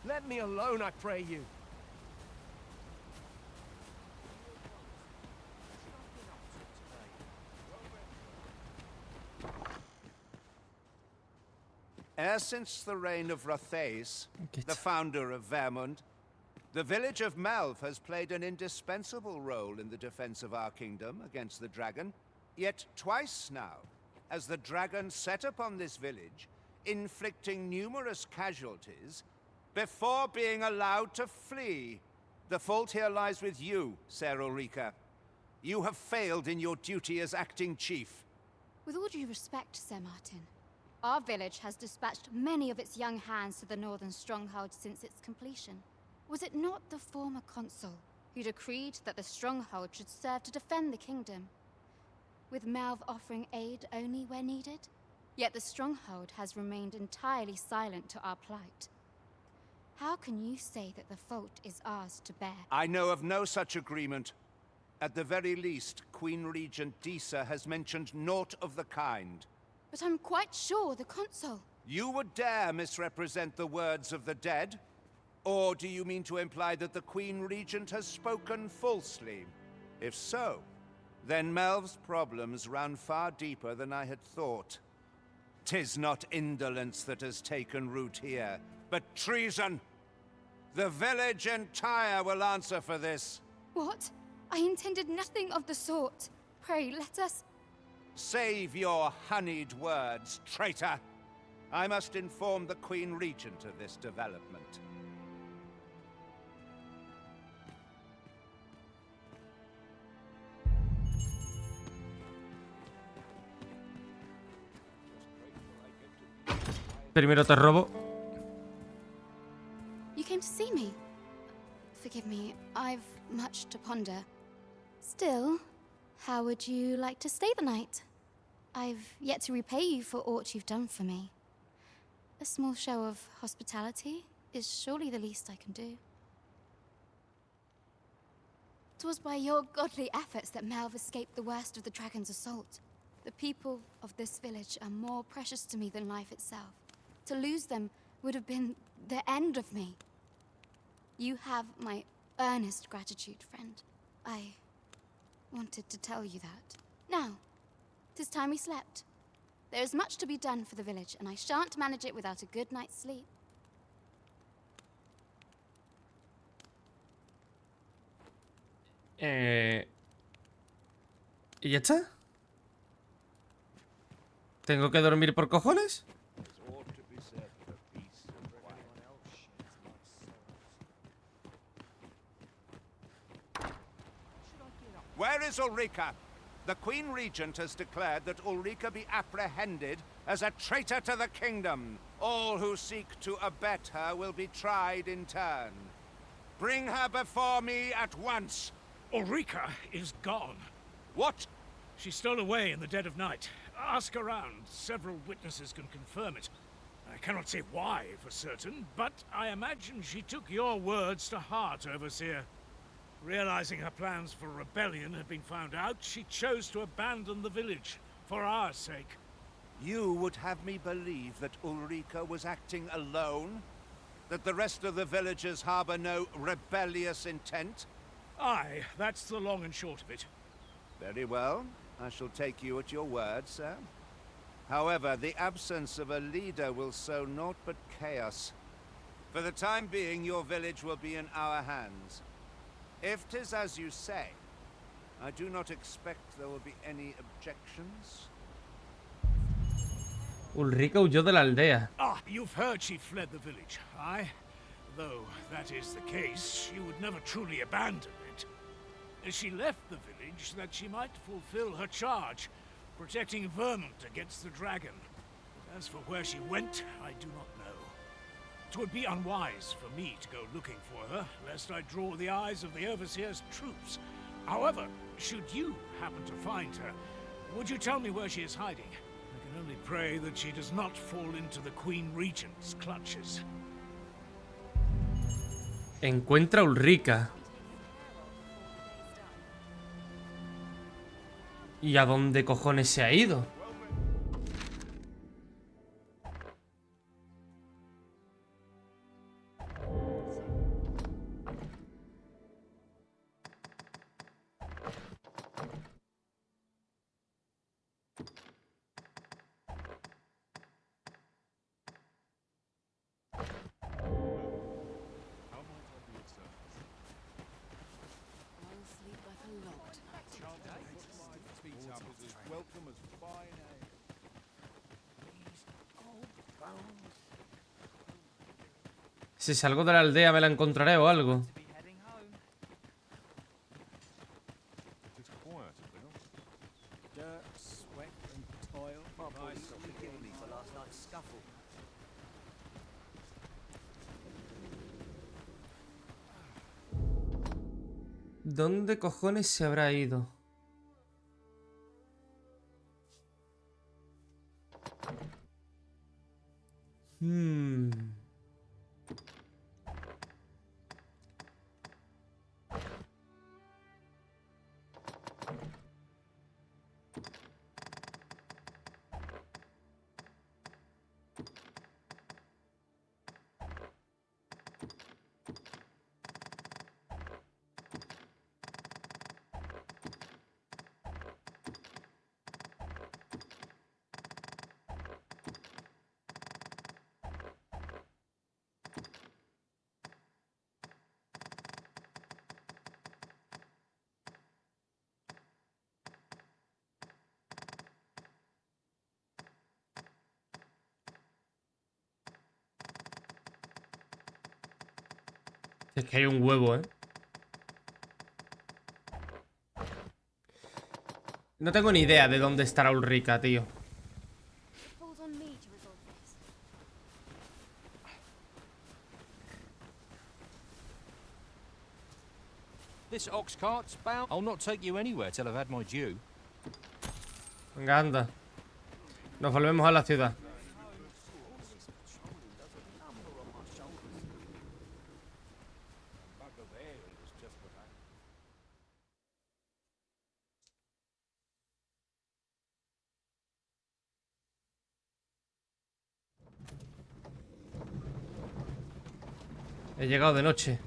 Let me alone, I pray you. Ever since the reign of Rothace, the founder of Vermund, the village of Melv has played an indispensable role in the defense of our kingdom against the dragon. Yet twice now, as the dragon set upon this village, inflicting numerous casualties, before being allowed to flee. The fault here lies with you, Ser Ulrika. You have failed in your duty as acting chief. With all due respect, Sir Martin, our village has dispatched many of its young hands to the northern stronghold since its completion. Was it not the former consul who decreed that the stronghold should serve to defend the kingdom, with Melv offering aid only where needed? Yet the stronghold has remained entirely silent to our plight. How can you say that the fault is ours to bear? I know of no such agreement. At the very least, Queen Regent Disa has mentioned naught of the kind. But I'm quite sure the consul... You would dare misrepresent the words of the dead? Or do you mean to imply that the Queen Regent has spoken falsely? If so, then Melv's problems run far deeper than I had thought. 'Tis not indolence that has taken root here, but treason. The village entire will answer for this. What? I intended nothing of the sort. Pray, let us... Save your honeyed words, traitor. I must inform the Queen Regent of this development. Primero te robo. You came to see me. Forgive me, I've much to ponder. Still, how would you like to stay the night? I've yet to repay you for aught you've done for me. A small show of hospitality is surely the least I can do. 'Twas by your godly efforts that Melv escaped the worst of the dragon's assault. The people of this village are more precious to me than life itself. To lose them would have been the end of me. You have my earnest gratitude, friend. I wanted to tell you that. Now, 'tis time we slept. There is much to be done for the village, and I shan't manage it without a good night's sleep. ¿Y ya está? ¿Tengo que dormir por cojones? Where is Ulrika? The Queen Regent has declared that Ulrika be apprehended as a traitor to the kingdom. All who seek to abet her will be tried in turn. Bring her before me at once. Ulrika is gone. What? She stole away in the dead of night. Ask around. Several witnesses can confirm it. I cannot say why for certain, but I imagine she took your words to heart, Overseer. Realizing her plans for rebellion had been found out, she chose to abandon the village, for our sake. You would have me believe that Ulrika was acting alone? That the rest of the villagers harbor no rebellious intent? Aye, that's the long and short of it. Very well. I shall take you at your word, sir. However, the absence of a leader will sow naught but chaos. For the time being, your village will be in our hands. If 'tis as you say, I do not expect there will be any objections. Ulrika huyó de la aldea. Ah, you've heard she fled the village, aye? Though that is the case, she would never truly abandon it. She left the village that she might fulfill her charge, protecting Vermund against the dragon. But as for where she went, I do not know. 'Twould be unwise for me to go looking for her, lest I draw the eyes of the Overseer's troops. However, should you happen to find her, would you tell me where she is hiding? I can only pray that she does not fall into the Queen Regent's clutches. Encuentra a Ulrika. ¿Y a dónde cojones se ha ido? Si salgo de la aldea me la encontraré o algo. ¿Dónde cojones se habrá ido? Es que hay un huevo, ¿eh? No tengo ni idea de dónde estará Ulrika, tío. This ox cart's bound. I'll not take you anywhere till I've had my due. Venga, anda. Nos volvemos a la ciudad. He llegado de noche.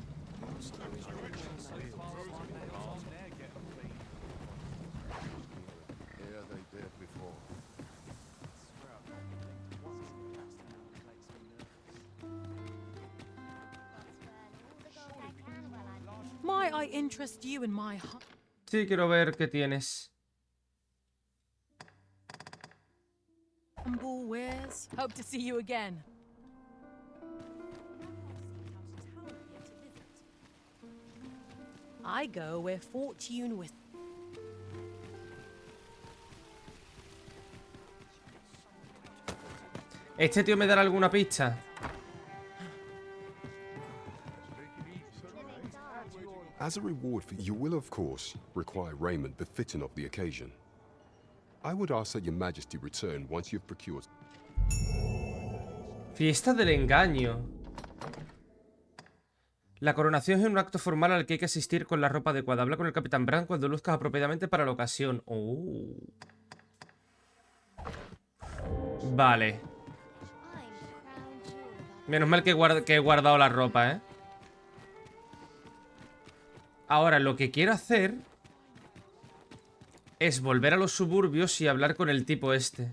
Might I interest you in my Sí, quiero ver qué tienes. humble wares? Hope to see you again. I go where fortune with. ¿Este tío me dará alguna pista? As a reward for you will, of course, require raiment befitting of the occasion. I would ask that your majesty return once you've procured... Fiesta del engaño. La coronación es un acto formal al que hay que asistir con la ropa adecuada. Habla con el capitán Bran cuando luzcas apropiadamente para la ocasión. Oh. Vale. Menos mal que he guardado la ropa, ¿eh? Ahora, lo que quiero hacer es volver a los suburbios y hablar con el tipo este.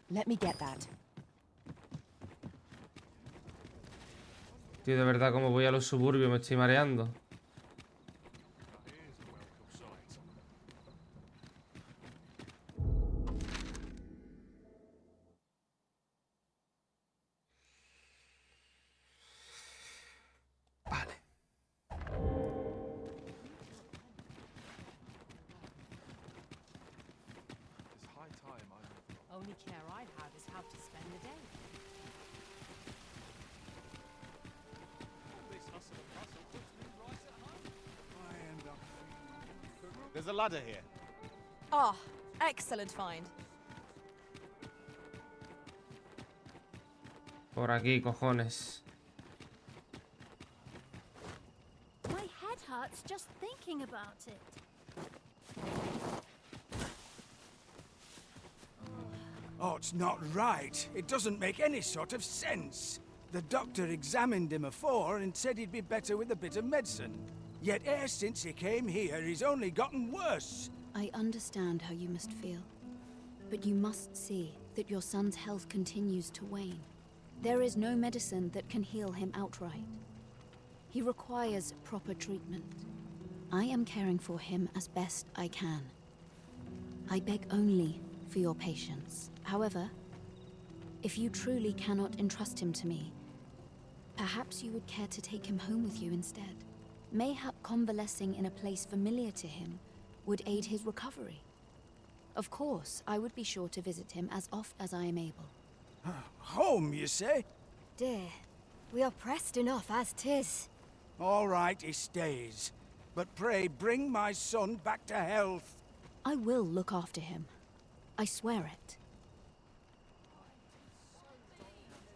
Let me get that. Tío, de verdad, como voy a los suburbios me estoy mareando. Only care I'd have is how to spend the day. There's a ladder here. Oh, excellent find. Por aquí, cojones. My head hurts just thinking about it. Oh, it's not right. It doesn't make any sort of sense. The doctor examined him afore and said he'd be better with a bit of medicine. Yet e'er since he came here, he's only gotten worse. I understand how you must feel, but you must see that your son's health continues to wane. There is no medicine that can heal him outright. He requires proper treatment. I am caring for him as best I can. I beg only for your patience. However, if you truly cannot entrust him to me, perhaps you would care to take him home with you instead. Mayhap convalescing in a place familiar to him would aid his recovery. Of course, I would be sure to visit him as oft as I am able. Home, you say? Dear, we are pressed enough as 'tis. All right, he stays. But pray, bring my son back to health. I will look after him. I swear it.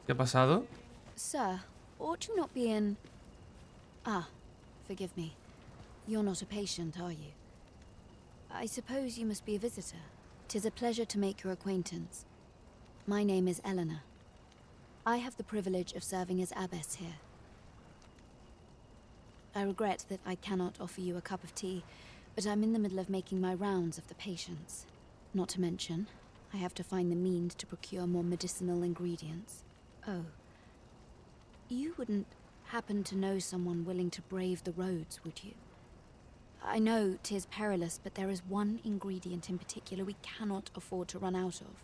¿Qué ha pasado? Sir, ought you not be in... Ah, forgive me. You're not a patient, are you? I suppose you must be a visitor. 'Tis a pleasure to make your acquaintance. My name is Eleanor. I have the privilege of serving as abbess here. I regret that I cannot offer you a cup of tea, but I'm in the middle of making my rounds of the patients. Not to mention, I have to find the means to procure more medicinal ingredients. Oh. You wouldn't happen to know someone willing to brave the roads, would you? I know 'tis perilous, but there is one ingredient in particular we cannot afford to run out of.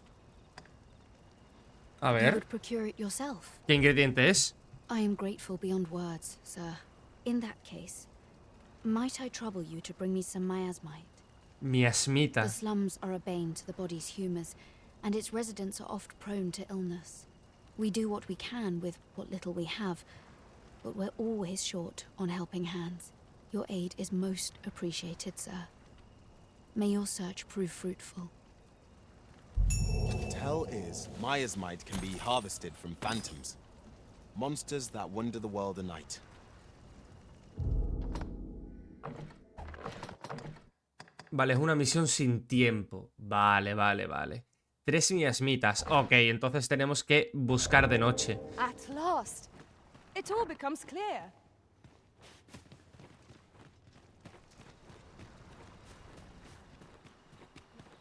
A You ver, would procure it yourself. ¿qué ingrediente es? I am grateful beyond words, sir. In that case, might I trouble you to bring me some miasmite? Miasmita. The slums are a bane to the body's humors, and its residents are oft prone to illness. We do what we can with what little we have, but we're always short on helping hands. Your aid is most appreciated, sir. May your search prove fruitful. The tell is, miasmite can be harvested from phantoms. Monsters that wander the world a night. Vale, es una misión sin tiempo. Vale. 3 miasmitas. Ok, entonces tenemos que buscar de noche. At last, it all becomes clear.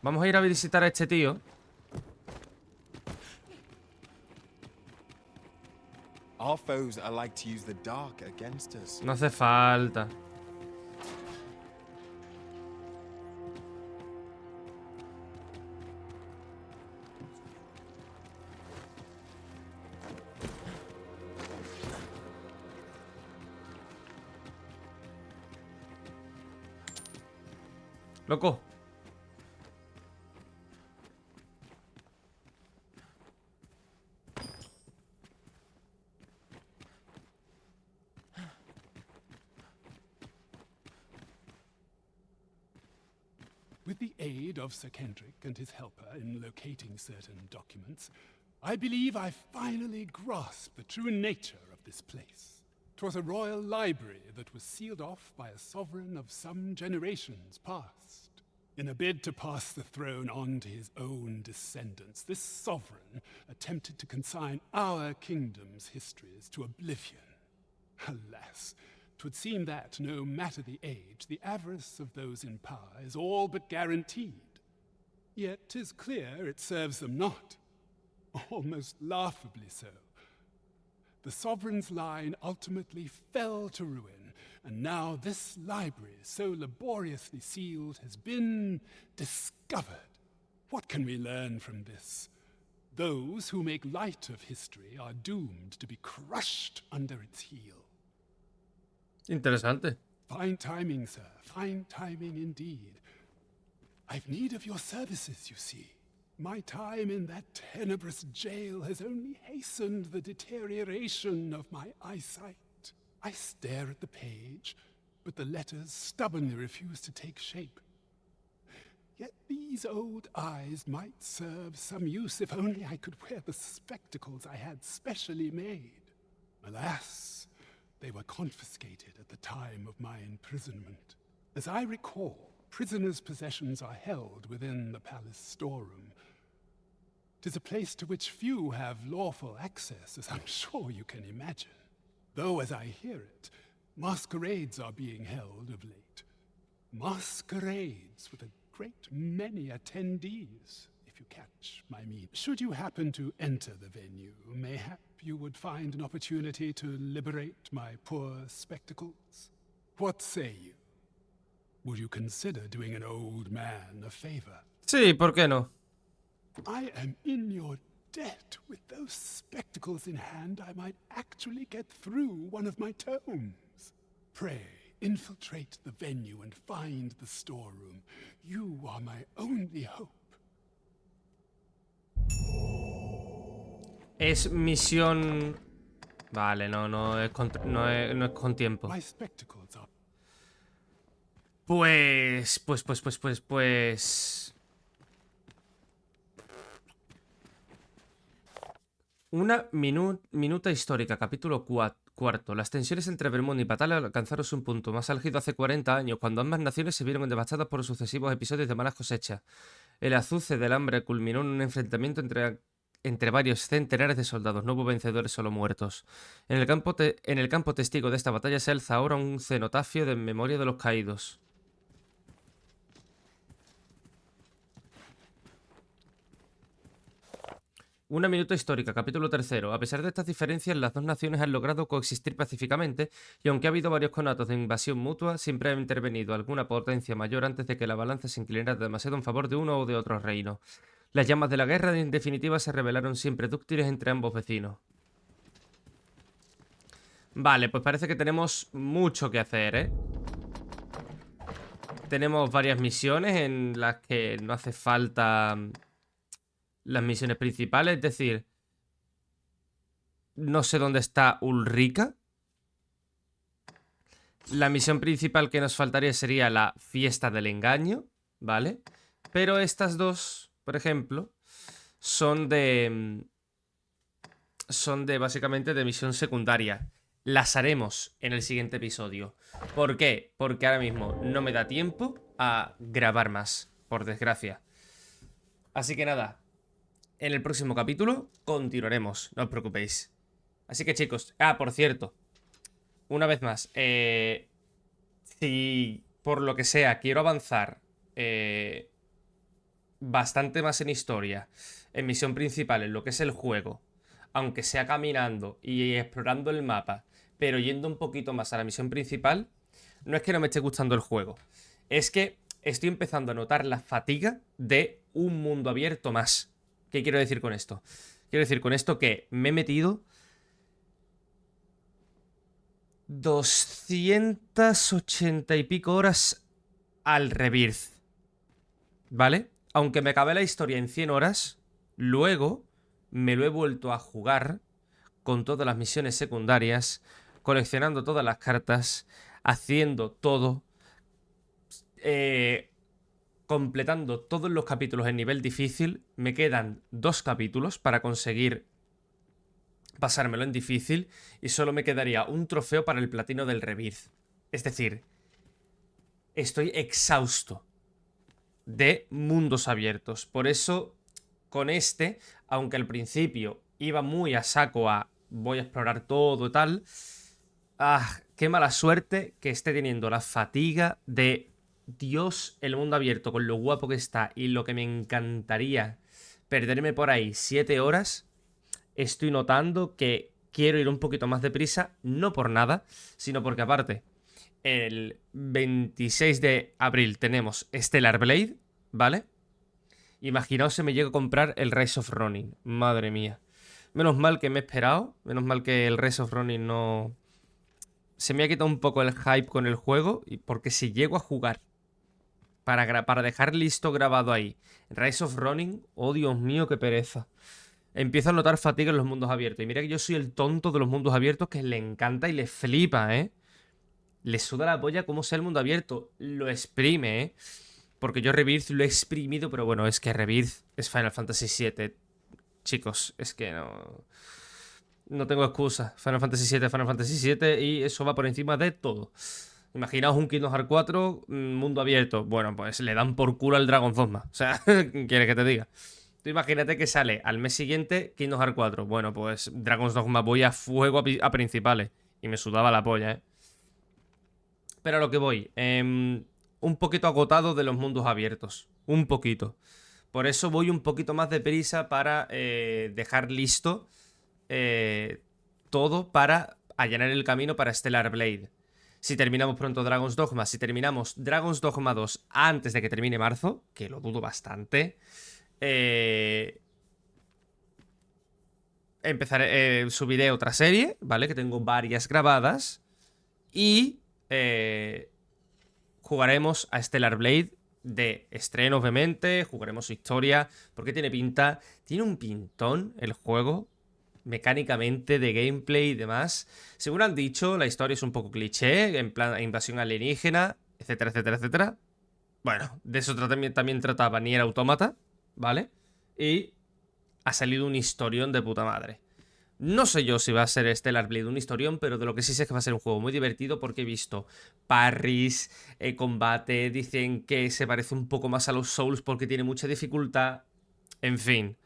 Vamos a ir a visitar a este tío. Our foes are like to use the dark against us. No hace falta. Loco. With the aid of Sir Kendrick and his helper in locating certain documents, I believe I finally grasped the true nature of this place. 'Twas a royal library that was sealed off by a sovereign of some generations past. In a bid to pass the throne on to his own descendants, this sovereign attempted to consign our kingdom's histories to oblivion. Alas, 'twould seem that, no matter the age, the avarice of those in power is all but guaranteed. Yet 'tis clear it serves them not, almost laughably so. The sovereign's line ultimately fell to ruin, and now this library, so laboriously sealed, has been discovered. What can we learn from this? Those who make light of history are doomed to be crushed under its heel. Interesante. Fine timing, sir. Fine timing indeed. I've need of your services, you see. My time in that tenebrous jail has only hastened the deterioration of my eyesight. I stare at the page, but the letters stubbornly refuse to take shape. Yet these old eyes might serve some use if only I could wear the spectacles I had specially made. Alas, they were confiscated at the time of my imprisonment. As I recall, prisoners' possessions are held within the palace storeroom. 'Tis a place to which few have lawful access, as I'm sure you can imagine. Though, as I hear it, masquerades are being held of late. Masquerades with a great many attendees, if you catch my meaning. Should you happen to enter the venue, mayhap you would find an opportunity to liberate my poor spectacles? What say you? Would you consider doing an old man a favor? Sí, ¿por qué no? I am in your debt. With those spectacles in hand, I might actually get through one of my tomes. Pray, infiltrate the venue and find the storeroom. You are my only hope. Es misión... Vale, no es con tiempo. My spectacles are... Pues... Una minuta histórica, capítulo cuarto. Las tensiones entre Vermont y Patala alcanzaron un punto más álgido hace 40 años, cuando ambas naciones se vieron devastadas por sucesivos episodios de malas cosechas. El azuce del hambre culminó en un enfrentamiento entre varios centenares de soldados. No hubo vencedores, solo muertos. En el campo testigo de esta batalla se alza ahora un cenotafio de memoria de los caídos. Una minuta histórica, capítulo 3. A pesar de estas diferencias, las dos naciones han logrado coexistir pacíficamente, y aunque ha habido varios conatos de invasión mutua, siempre ha intervenido alguna potencia mayor antes de que la balanza se inclinara demasiado en favor de uno o de otro reino. Las llamas de la guerra, en definitiva, se revelaron siempre dúctiles entre ambos vecinos. Vale, pues parece que tenemos mucho que hacer, ¿eh? Tenemos varias misiones en las que no hace falta... las misiones principales, es decir, no sé dónde está Ulrika. La misión principal que nos faltaría sería la fiesta del engaño, ¿vale? Pero estas dos, por ejemplo, son de básicamente de misión secundaria. Las haremos en el siguiente episodio. ¿Por qué? Porque ahora mismo no me da tiempo a grabar más, por desgracia. Así que nada. En el próximo capítulo continuaremos, no os preocupéis. Así que chicos, por cierto, una vez más, si por lo que sea quiero avanzar bastante más en historia, en misión principal, en lo que es el juego, aunque sea caminando y explorando el mapa, pero yendo un poquito más a la misión principal, no es que no me esté gustando el juego, es que estoy empezando a notar la fatiga de un mundo abierto más. ¿Qué quiero decir con esto? Quiero decir con esto que me he metido 280 y pico horas al Rebirth, ¿vale? Aunque me acabé la historia en 100 horas, luego me lo he vuelto a jugar con todas las misiones secundarias, coleccionando todas las cartas, haciendo todo, completando todos los capítulos en nivel difícil. Me quedan 2 capítulos para conseguir pasármelo en difícil y solo me quedaría un trofeo para el platino del Rebirth. Es decir, estoy exhausto de mundos abiertos. Por eso, con este, aunque al principio iba muy a saco a voy a explorar todo y tal, qué mala suerte que esté teniendo la fatiga de... Dios, el mundo abierto, con lo guapo que está y lo que me encantaría perderme por ahí 7 horas, estoy notando que quiero ir un poquito más deprisa, no por nada, sino porque aparte, el 26 de abril tenemos Stellar Blade, ¿vale? Imaginaos si me llego a comprar el Rise of Ronin, madre mía. Menos mal que me he esperado, menos mal que el Rise of Ronin no... Se me ha quitado un poco el hype con el juego, porque si llego a jugar para dejar listo grabado ahí Rise of Ronin, oh Dios mío, qué pereza. Empiezo a notar fatiga en los mundos abiertos. Y mira que yo soy el tonto de los mundos abiertos que le encanta y le flipa, ¿eh? Le suda la polla cómo sea el mundo abierto. Lo exprime, ¿eh? Porque yo Rebirth lo he exprimido, pero bueno, es que Rebirth es Final Fantasy VII. Chicos, es que no tengo excusa. Final Fantasy VII y eso va por encima de todo. Imaginaos un Kingdom Hearts 4 mundo abierto. Bueno, pues le dan por culo al Dragon's Dogma. O sea, ¿qué quieres que te diga? Tú imagínate que sale al mes siguiente Kingdom Hearts 4. Bueno, pues Dragon's Dogma voy a fuego a principales. Y me sudaba la polla, ¿eh? Pero a lo que voy. Un poquito agotado de los mundos abiertos. Un poquito. Por eso voy un poquito más deprisa para dejar listo todo para allanar el camino para Stellar Blade. Si terminamos pronto Dragon's Dogma, si terminamos Dragon's Dogma 2 antes de que termine marzo, que lo dudo bastante, subiré otra serie, ¿vale? Que tengo varias grabadas. Y jugaremos a Stellar Blade de estreno, obviamente. Jugaremos su historia, porque tiene pinta, tiene un pintón el juego, mecánicamente, de gameplay y demás. Según han dicho, la historia es un poco cliché, en plan invasión alienígena, etcétera, etcétera, etcétera. Bueno, de eso también trataba Nier Automata, ¿vale? Y ha salido un historión de puta madre. No sé yo si va a ser Stellar Blade un historión, pero de lo que sí sé es que va a ser un juego muy divertido, porque he visto parries, combate, dicen que se parece un poco más a los Souls porque tiene mucha dificultad. En fin,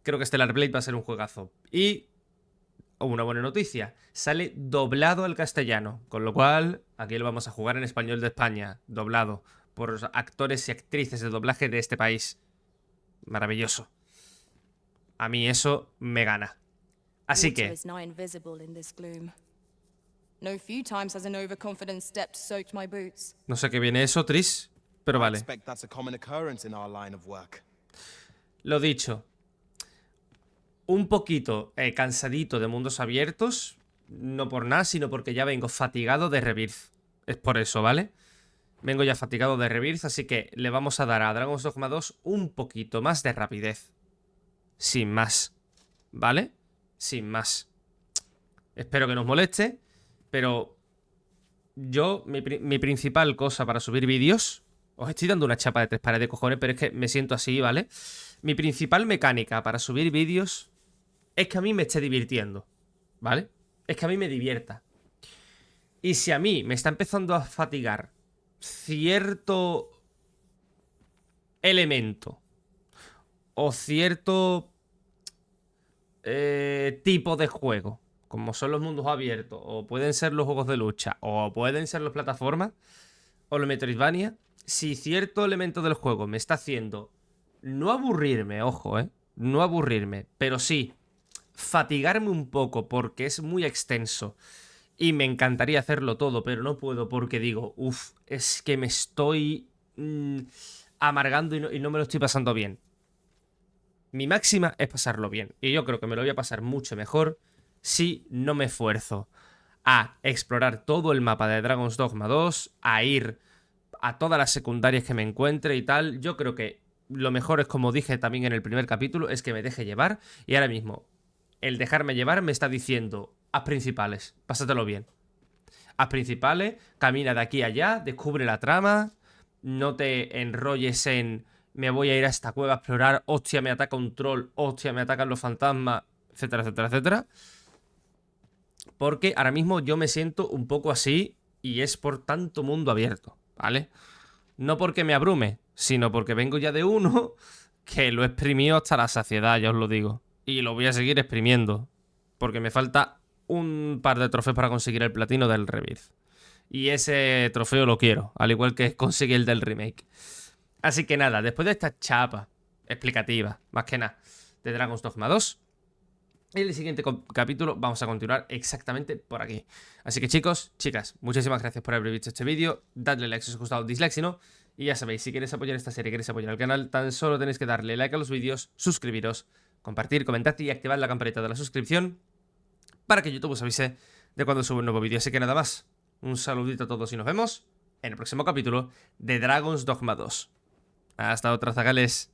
creo que Stellar Blade va a ser un juegazo. Y una buena noticia, sale doblado al castellano, con lo cual aquí lo vamos a jugar en español de España, doblado por actores y actrices de doblaje de este país. Maravilloso. A mí eso me gana. Así que no sé qué viene eso, Tris, pero vale. Lo dicho, un poquito cansadito de mundos abiertos, no por nada, sino porque ya vengo fatigado de Rebirth. Es por eso, ¿vale? Vengo ya fatigado de Rebirth, así que le vamos a dar a Dragon's Dogma 2 un poquito más de rapidez. Sin más, ¿vale? Sin más. Espero que nos moleste, pero yo, mi principal cosa para subir vídeos... Os estoy dando una chapa de 3 pares de cojones, pero es que me siento así, ¿vale? Mi principal mecánica para subir vídeos es que a mí me esté divirtiendo, ¿vale? Es que a mí me divierta. Y si a mí me está empezando a fatigar cierto elemento o cierto tipo de juego, como son los mundos abiertos, o pueden ser los juegos de lucha, o pueden ser las plataformas, o los Metroidvania, si cierto elemento del juego me está haciendo no aburrirme, ojo, no aburrirme, pero sí fatigarme un poco porque es muy extenso y me encantaría hacerlo todo, pero no puedo porque digo, uff, es que me estoy amargando y no me lo estoy pasando bien. Mi máxima es pasarlo bien, y yo creo que me lo voy a pasar mucho mejor si no me esfuerzo a explorar todo el mapa de Dragon's Dogma 2, a ir a todas las secundarias que me encuentre y tal. Yo creo que lo mejor es, como dije también en el primer capítulo, es que me deje llevar, y ahora mismo el dejarme llevar me está diciendo, haz principales, pásatelo bien. Haz principales, camina de aquí a allá, descubre la trama, no te enrolles en... me voy a ir a esta cueva a explorar, hostia, me ataca un troll, hostia, me atacan los fantasmas, etcétera, etcétera, etcétera. Porque ahora mismo yo me siento un poco así, y es por tanto mundo abierto, ¿vale? No porque me abrume, sino porque vengo ya de uno que lo he exprimido hasta la saciedad, ya os lo digo. Y lo voy a seguir exprimiendo, porque me falta un par de trofeos para conseguir el platino del Rebirth. Y ese trofeo lo quiero, al igual que conseguí el del remake. Así que nada, después de esta chapa explicativa, más que nada, de Dragon's Dogma 2, en el siguiente capítulo vamos a continuar exactamente por aquí. Así que chicos, chicas, muchísimas gracias por haber visto este vídeo. Dadle like si os ha gustado, dislike si no. Y ya sabéis, si queréis apoyar esta serie, queréis apoyar el canal, tan solo tenéis que darle like a los vídeos, suscribiros, compartir, comentar y activar la campanita de la suscripción para que YouTube os avise de cuando subo un nuevo vídeo. Así que nada más, un saludito a todos y nos vemos en el próximo capítulo de Dragon's Dogma 2. Hasta otra, zagales.